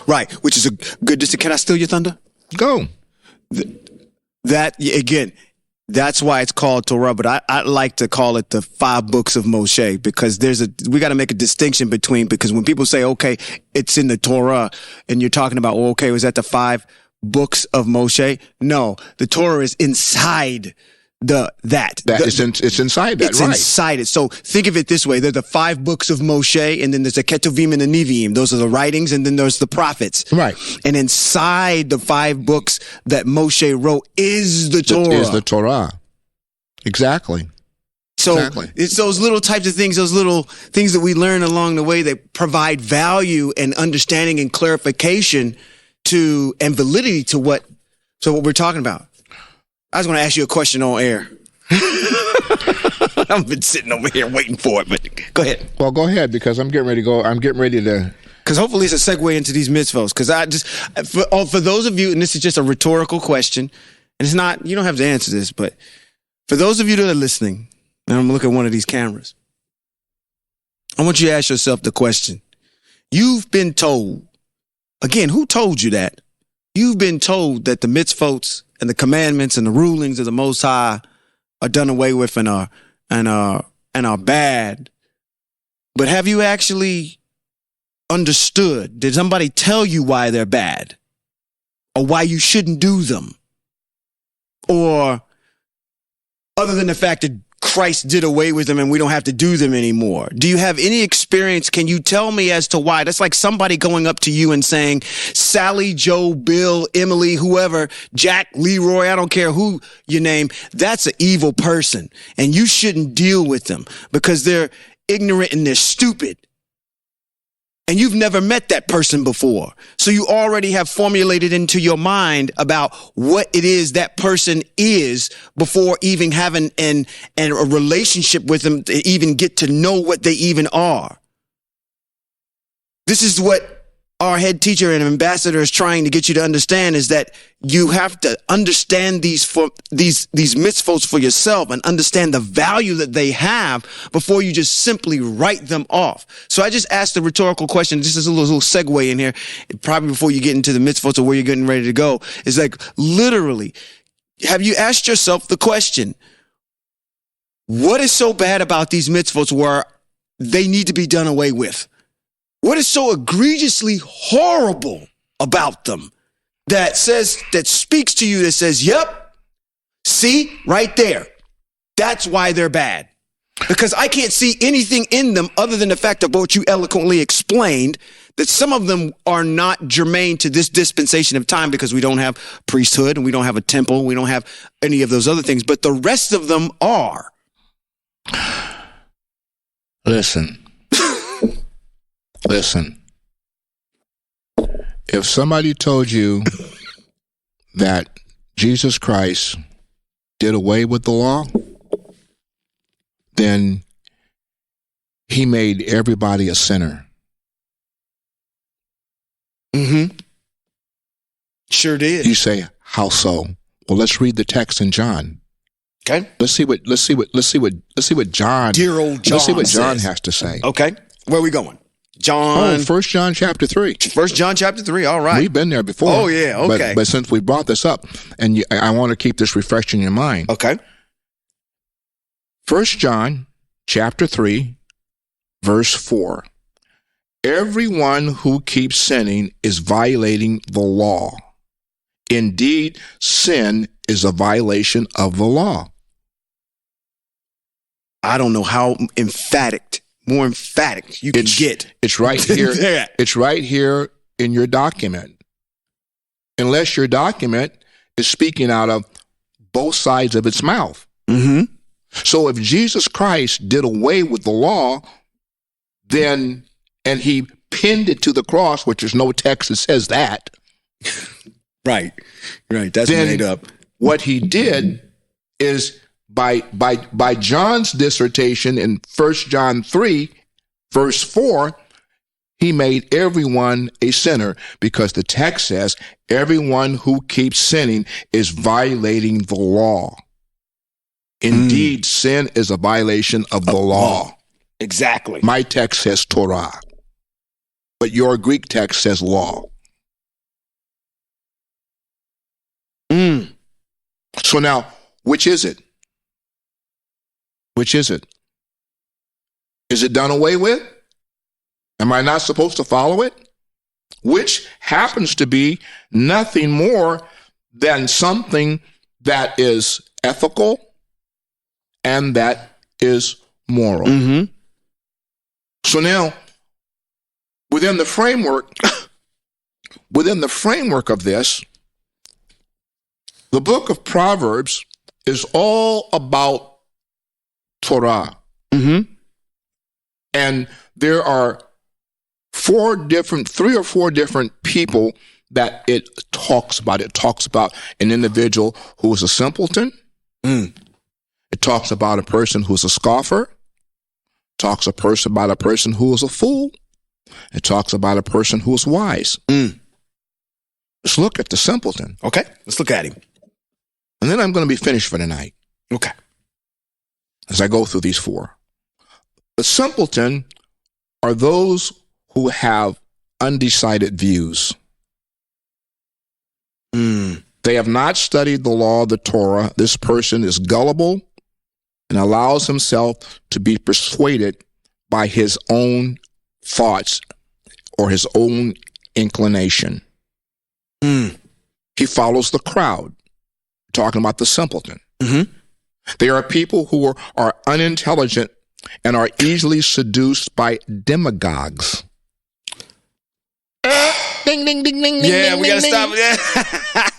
Right, which is a good. Can I steal your thunder? Go. That again. That's why it's called Torah, but I like to call it the 5 books of Moshe because we got to make a distinction because when people say, okay, it's in the Torah and you're talking about, well, okay, was that the 5 books of Moshe? No, the Torah is inside it's inside that, it's right? Inside it. So think of it this way. There are the 5 books of Moshe, and then there's the Ketuvim and the Nevi'im. Those are the writings, and then there's the prophets. Right. And inside the 5 books that Moshe wrote is the Torah. Is the Torah. Exactly. So It's those little types of things, those little things that we learn along the way that provide value and understanding and clarification to and validity to what we're talking about. I was going to ask you a question on air. I've been sitting over here waiting for it, but go ahead. Well, go ahead because I'm getting ready to go. I'm getting ready to. Because hopefully it's a segue into these mitzvos. Because for those of you, and this is just a rhetorical question, and it's not, you don't have to answer this, but for those of you that are listening, and I'm going to look at one of these cameras, I want you to ask yourself the question. You've been told, again, who told you that? You've been told that the mitzvot and the commandments and the rulings of the Most High are done away with and are bad. But have you actually understood? Did somebody tell you why they're bad? Or why you shouldn't do them? Or other than the fact that Christ did away with them and we don't have to do them anymore. Do you have any experience? Can you tell me as to why? That's like somebody going up to you and saying, Sally, Joe, Bill, Emily, whoever, Jack, Leroy, I don't care who you name, that's an evil person. And you shouldn't deal with them because they're ignorant and they're stupid. And you've never met that person before. So you already have formulated into your mind about what it is that person is before even having a relationship with them to even get to know what they even are. This is what our head teacher and ambassador is trying to get you to understand, is that you have to understand these mitzvos for yourself and understand the value that they have before you just simply write them off. So I just asked a rhetorical question. This is a little segue in here, probably before you get into the mitzvos or where you're getting ready to go. It's like, literally, have you asked yourself the question, what is so bad about these mitzvos where they need to be done away with? What is so egregiously horrible about them that speaks to you, that says, yep, see, right there. That's why they're bad. Because I can't see anything in them other than the fact of what you eloquently explained, that some of them are not germane to this dispensation of time because we don't have priesthood and we don't have a temple. We don't have any of those other things, but the rest of them are. Listen. If somebody told you that Jesus Christ did away with the law, then he made everybody a sinner. Mm-hmm. Sure did. You say, how so? Well, let's read the text in John. Okay. Let's see what John. Dear old John. Let's see what John says. has to say. Okay. Where are we going? John. 1 John chapter 3. 1 John chapter 3. All right. We've been there before. Oh, yeah. Okay. But since we brought this up, and I want to keep this refreshed in your mind. Okay. 1 John chapter 3, verse 4. Everyone who keeps sinning is violating the law. Indeed, sin is a violation of the law. I don't know how more emphatic you can get. It's right here. Yeah. It's right here in your document. Unless your document is speaking out of both sides of its mouth. Mm-hmm. So if Jesus Christ did away with the law, then, and he pinned it to the cross, which there's no text that says that. Right. That's then made up. What he did is by John's dissertation in 1 John 3, verse 4, he made everyone a sinner, because the text says everyone who keeps sinning is violating the law. Indeed, sin is a violation of the law. Exactly. My text says Torah, but your Greek text says law. So now, which is it? Which is it? Is it done away with? Am I not supposed to follow it? Which happens to be nothing more than something that is ethical and that is moral. Mm-hmm. So now, within the framework of this, the book of Proverbs is all about Torah. Mm-hmm. And there are three or four different people that it talks about. It talks about an individual who is a simpleton. It talks about a person who's a scoffer. It talks about a person who is a fool. It talks about a person who is wise. Let's look at the simpleton. Okay, let's look at him. And then I'm going to be finished for the night. Okay. As I go through these four. The simpleton are those who have undecided views. They have not studied the law of the Torah. This person is gullible and allows himself to be persuaded by his own thoughts or his own inclination. He follows the crowd. Talking about the simpleton. Mm-hmm. They are people who are unintelligent and are easily seduced by demagogues. Ding, ding, ding, ding, Yeah, ding, we got to ding, stop ding. that.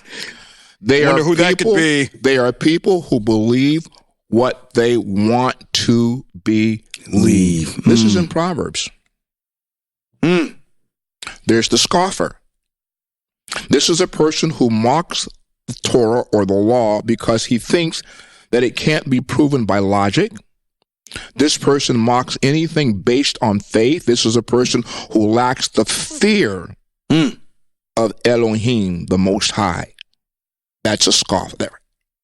They Wonder are who that could be. They are people who believe what they want to believe. This is in Proverbs. There's the scoffer. This is a person who mocks the Torah or the law because he thinks that it can't be proven by logic. This person mocks anything based on faith. This is a person who lacks the fear of Elohim, the Most High. That's a scoffer.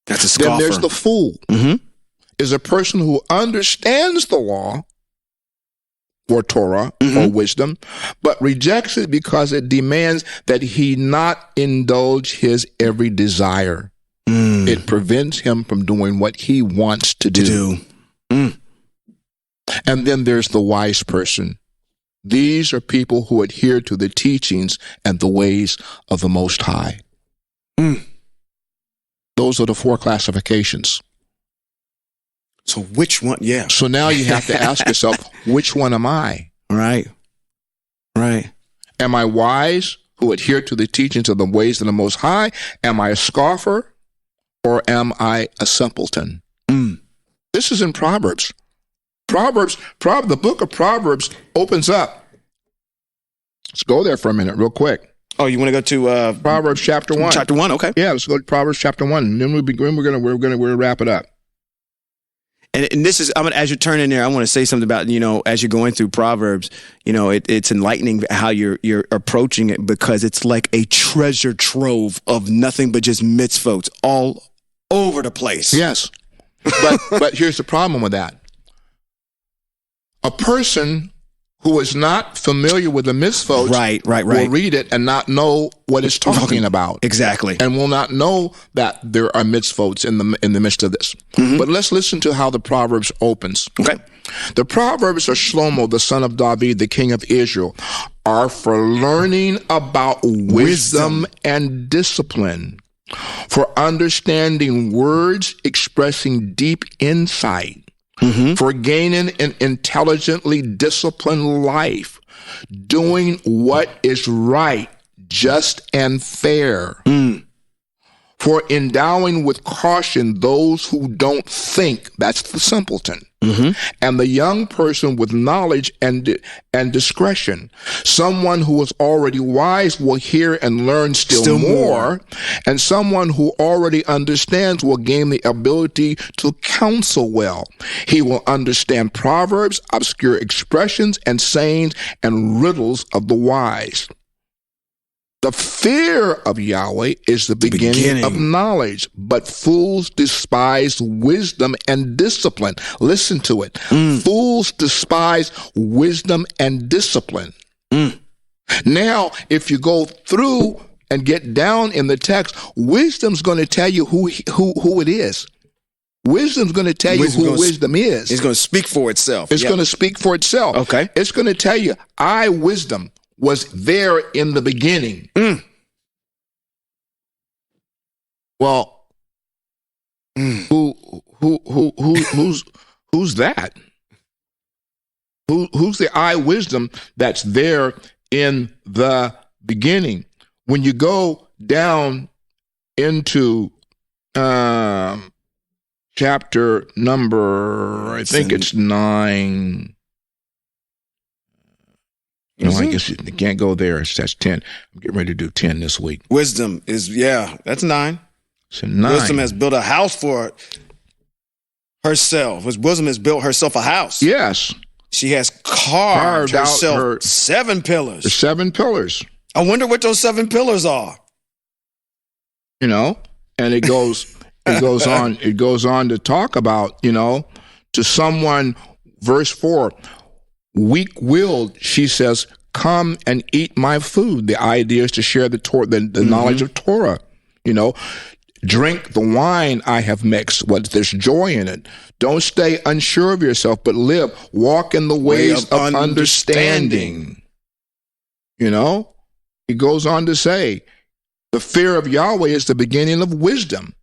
That's a scoffer. Then there's the fool. Is a person who understands the law or Torah or wisdom, but rejects it because it demands that he not indulge his every desire. It prevents him from doing what he wants to do. And then there's the wise person. These are people who adhere to the teachings and the ways of the Most High. Those are the four classifications. So which one? Yeah. So now you have to ask yourself, which one am I? Right. Am I wise, who adhere to the teachings of the ways of the Most High? Am I a scoffer, or am I a simpleton? This is in Proverbs. The book of Proverbs opens up. Let's go there for a minute real quick. Oh, you want to go to Proverbs chapter 1. Chapter 1, okay. Yeah, let's go to Proverbs chapter 1. And then we're gonna wrap it up. And this is, as you're turning there, I want to say something about, as you're going through Proverbs, it's enlightening how you're approaching it, because it's like a treasure trove of nothing but just mitzvot all over the place. Yes. But here's the problem with that. A person who is not familiar with the mitzvot right. will read it and not know what it's talking about. Exactly. And will not know that there are mitzvot in the midst of this. Mm-hmm. But let's listen to how the Proverbs opens. Okay. The Proverbs of Shlomo, the son of David, the king of Israel, are for learning about wisdom and discipline, for understanding words expressing deep insight, for gaining an intelligently disciplined life, doing what is right, just, and fair, for endowing with caution those who don't think, that's the simpleton, and the young person with knowledge and discretion. Someone who is already wise will hear and learn still more, and someone who already understands will gain the ability to counsel well. He will understand proverbs, obscure expressions, and sayings, and riddles of the wise. The fear of Yahweh is the beginning of knowledge, but fools despise wisdom and discipline. Listen to it. Fools despise wisdom and discipline. Now, if you go through and get down in the text, wisdom's going to tell you who it is. Wisdom's going to tell you who wisdom is. It's going to speak for itself. It's going to speak for itself. Okay. It's going to tell you, I, wisdom, was there in the beginning. Well, who's that? Who's the I, wisdom, that's there in the beginning? When you go down into chapter number, I think it's 9. No, I guess you can't go there. That's 10. I'm getting ready to do 10 this week. Wisdom is, that's 9. So 9. Wisdom has built a house for herself. Wisdom has built herself a house. Yes. She has carved herself out 7 pillars. The 7 pillars. I wonder what those 7 pillars are. And it goes on to talk about, to someone, verse 4, weak-willed, she says, come and eat my food. The idea is to share the knowledge of Torah. Drink the wine I have mixed. There's joy in it. Don't stay unsure of yourself, but live. Walk in the ways of understanding. He goes on to say, the fear of Yahweh is the beginning of wisdom.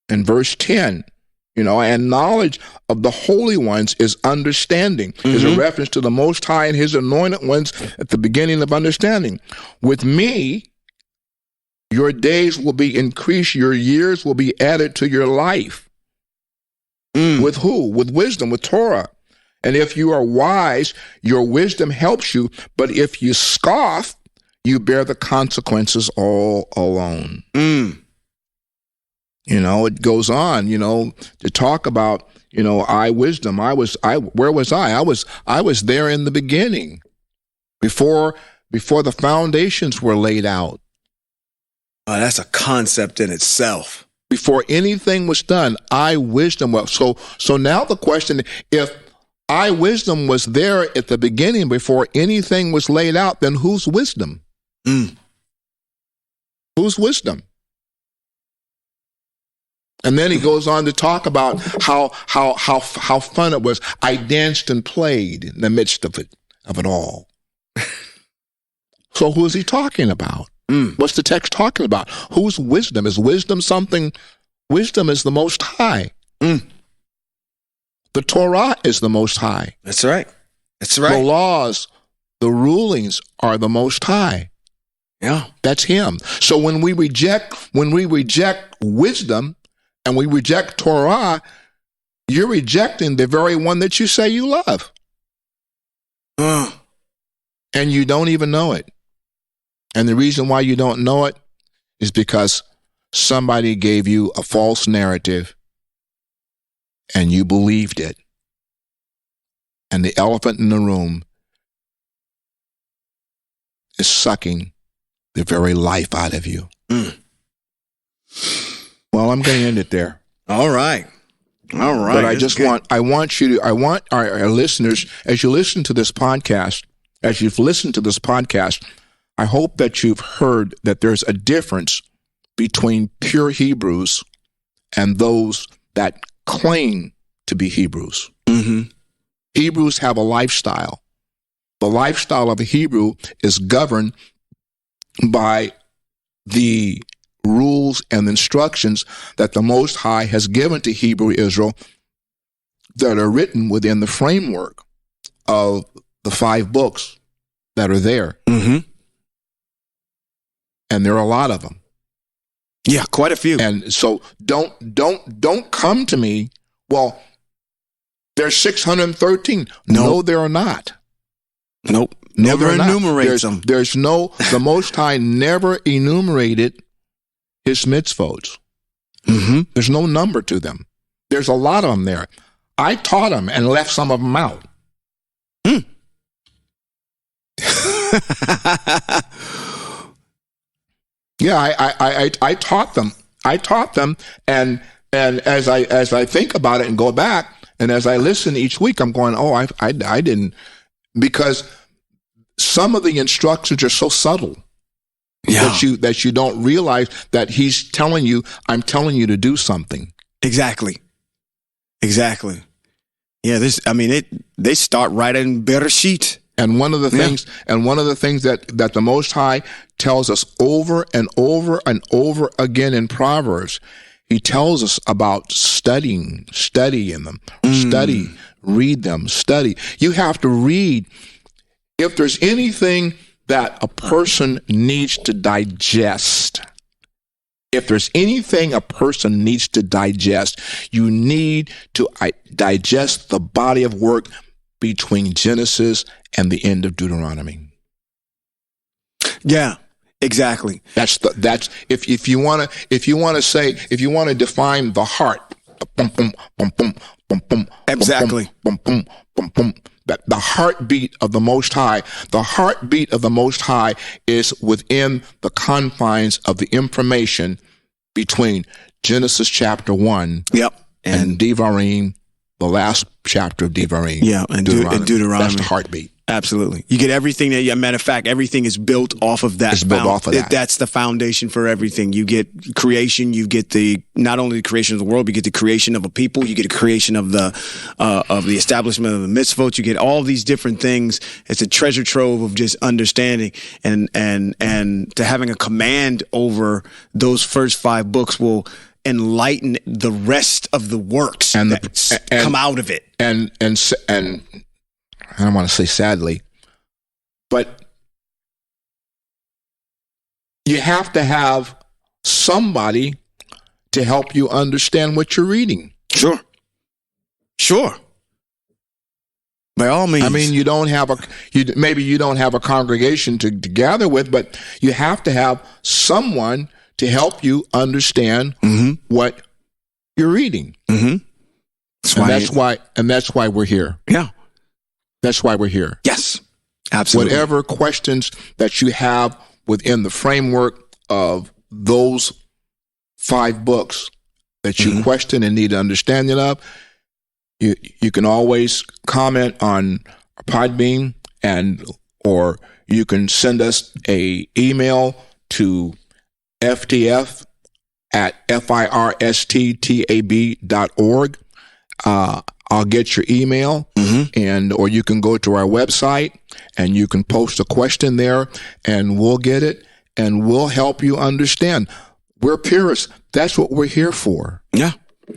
In verse 10, and knowledge of the holy ones is understanding. Is a reference to the Most High and his anointed ones at the beginning of understanding. With me, your days will be increased, your years will be added to your life. With who? With wisdom, with Torah. And if you are wise, your wisdom helps you. But if you scoff, you bear the consequences all alone. It goes on, to talk about, I, wisdom. Where was I? I was there in the beginning, before the foundations were laid out. Oh, that's a concept in itself. Before anything was done, I, wisdom was. So now the question, if I, wisdom, was there at the beginning before anything was laid out, then whose wisdom? Whose wisdom? And then he goes on to talk about how fun it was. I danced and played in the midst of it all. So who is he talking about? What's the text talking about? Whose wisdom? Is wisdom something? Wisdom is the Most High. The Torah is the Most High. That's right. The laws, the rulings are the Most High. Yeah. That's him. So when we reject wisdom, and we reject Torah, you're rejecting the very one that you say you love. And you don't even know it. And the reason why you don't know it is because somebody gave you a false narrative and you believed it. And the elephant in the room is sucking the very life out of you. Mm. Well, I'm going to end it there. All right. But I want our listeners, as you listen to this podcast, as you've listened to this podcast, I hope that you've heard that there's a difference between pure Hebrews and those that claim to be Hebrews. Mm-hmm. Hebrews have a lifestyle. The lifestyle of a Hebrew is governed by the rules and instructions that the Most High has given to Hebrew Israel that are written within the framework of the 5 books that are there. Mm-hmm. And there are a lot of them. Yeah, quite a few. And so don't come to me, well, there's 613. No, there are not. Nope. No, Never enumerates them. The Most High never enumerated his mitzvot. Mm-hmm. There's no number to them. There's a lot of them there. I taught them and left some of them out. Mm. Yeah, I taught them. I taught them, and as I think about it and go back, and as I listen each week, I'm going, oh, I didn't, because some of the instructions are so subtle. Yeah. That you don't realize that he's telling you, I'm telling you to do something. Exactly. Yeah, they start right in Bereshit. And one of the things, that the Most High tells us over and over and over again in Proverbs, he tells us about studying them, study, read them, study. You have to read. If there's anything that a person needs to digest, you need to digest the body of work between Genesis and the end of Deuteronomy. Yeah, exactly. That's if you want to define the heart, exactly. The heartbeat of the Most High. The heartbeat of the Most High is within the confines of the information between Genesis chapter 1 and Devarim, the last chapter of Devarim. Yeah, and Deuteronomy. That's the heartbeat. Absolutely. You get everything that, matter of fact, everything is built off of that. It's built off of that. That's the foundation for everything. You get creation, you get not only the creation of the world, but you get the creation of a people, you get a creation of the establishment of the mitzvot, you get all these different things. It's a treasure trove of just understanding, and to having a command over those first 5 books will enlighten the rest of the works and come out of it. And I don't want to say sadly, but you have to have somebody to help you understand what you're reading. Sure. By all means. I mean, you don't have a congregation to gather with, but you have to have someone to help you understand what you're reading. Mm-hmm. That's why we're here. Yeah. That's why we're here. Yes, absolutely. Whatever questions that you have within the framework of those 5 books that you question and need understanding of, you can always comment on Podbean, or you can send us a email to ftf@firsttab.org. I'll get your email, or you can go to our website and you can post a question there, and we'll get it and we'll help you understand. We're purists. That's what we're here for. Yeah,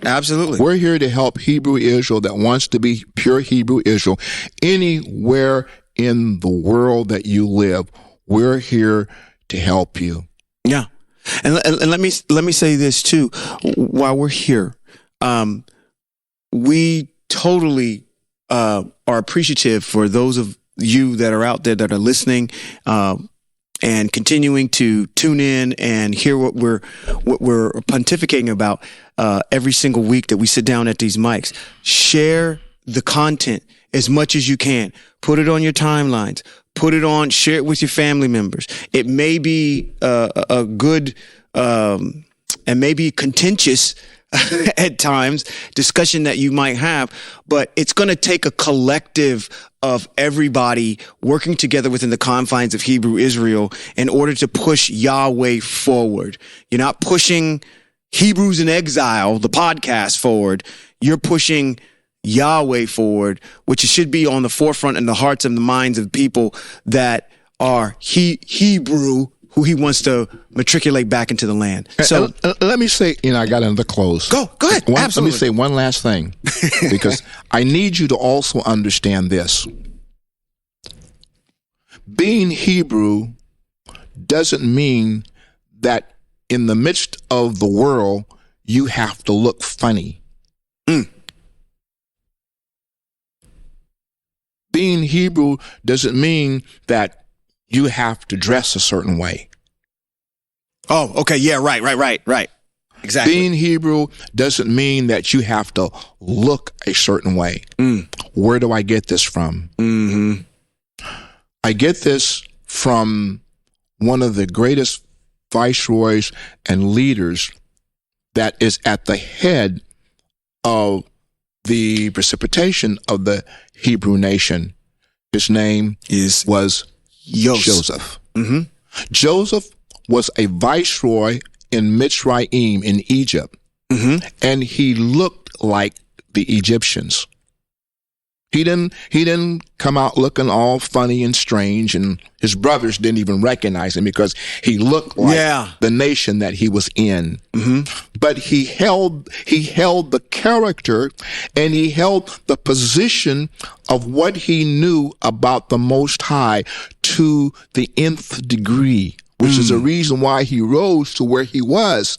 absolutely. We're here to help Hebrew Israel that wants to be pure Hebrew Israel. Anywhere in the world that you live, we're here to help you. Yeah, and let me say this too. While we're here, we totally are appreciative for those of you that are out there that are listening, and continuing to tune in and hear what we're pontificating about every single week that we sit down at these mics. Share the content as much as you can. Put it on your timelines. Share it with your family members. It may be a good and maybe contentious at times discussion that you might have, but it's going to take a collective of everybody working together within the confines of Hebrew Israel in order to push Yahweh forward. You're not pushing Hebrews in Exile, the podcast, forward. You're pushing Yahweh forward, which should be on the forefront in the hearts and the minds of people that are Hebrew, who he wants to matriculate back into the land. So let me say, I got into the close. Go ahead. Absolutely. Let me say one last thing, because I need you to also understand this. Being Hebrew doesn't mean that in the midst of the world, you have to look funny. Being Hebrew doesn't mean that you have to dress a certain way. Oh, okay. Yeah, right. Exactly. Being Hebrew doesn't mean that you have to look a certain way. Where do I get this from? Mm-hmm. I get this from one of the greatest viceroys and leaders that is at the head of the precipitation of the Hebrew nation. His name was Joseph. Mm-hmm. Joseph was a viceroy in Mitzrayim in Egypt, and he looked like the Egyptians. He didn't come out looking all funny and strange, and his brothers didn't even recognize him because he looked like the nation that he was in. But he held the character, and he held the position of what he knew about the Most High to the nth degree, which is the reason why he rose to where he was.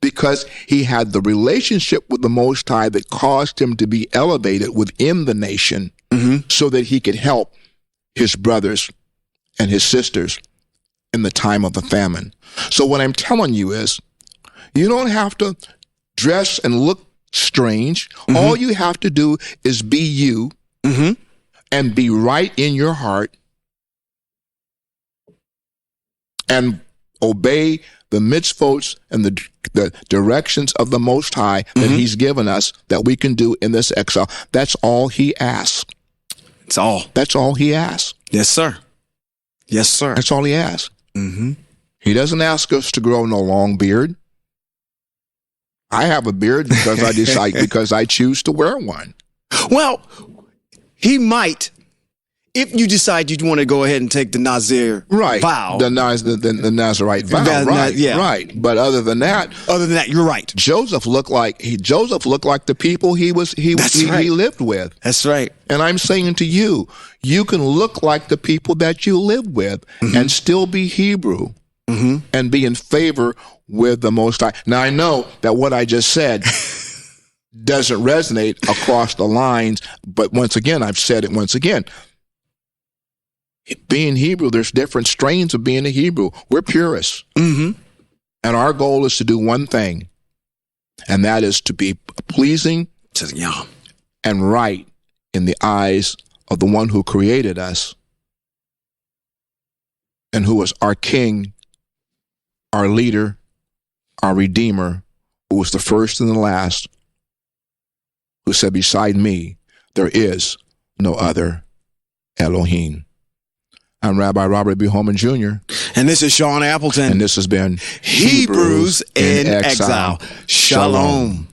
Because he had the relationship with the Most High that caused him to be elevated within the nation, so that he could help his brothers and his sisters in the time of the famine. So what I'm telling you is, you don't have to dress and look strange. All you have to do is be you and be right in your heart and obey the mitzvot and the directions of the Most High that he's given us that we can do in this exile. That's all he asks. That's all he asks. Yes, sir. That's all he asks. He doesn't ask us to grow no long beard. I have a beard because I choose to wear one. Well, he might. If you decide you want to go ahead and take the Nazir vow. The Nazirite vow, right. But other than that, you're right. Joseph looked like the people he lived with. That's right. And I'm saying to you, you can look like the people that you live with and still be Hebrew and be in favor with the Most High. Now, I know that what I just said doesn't resonate across the lines, but once again, I've said it once again. Being Hebrew, there's different strains of being a Hebrew. We're purists. And our goal is to do one thing, and that is to be pleasing and right in the eyes of the one who created us and who is our King, our leader, our Redeemer, who was the first and the last, who said, beside me, there is no other Elohim. I'm Rabbi Robert B. Holman Jr. And this is Sean Appleton. And this has been Hebrews in Exile. Shalom.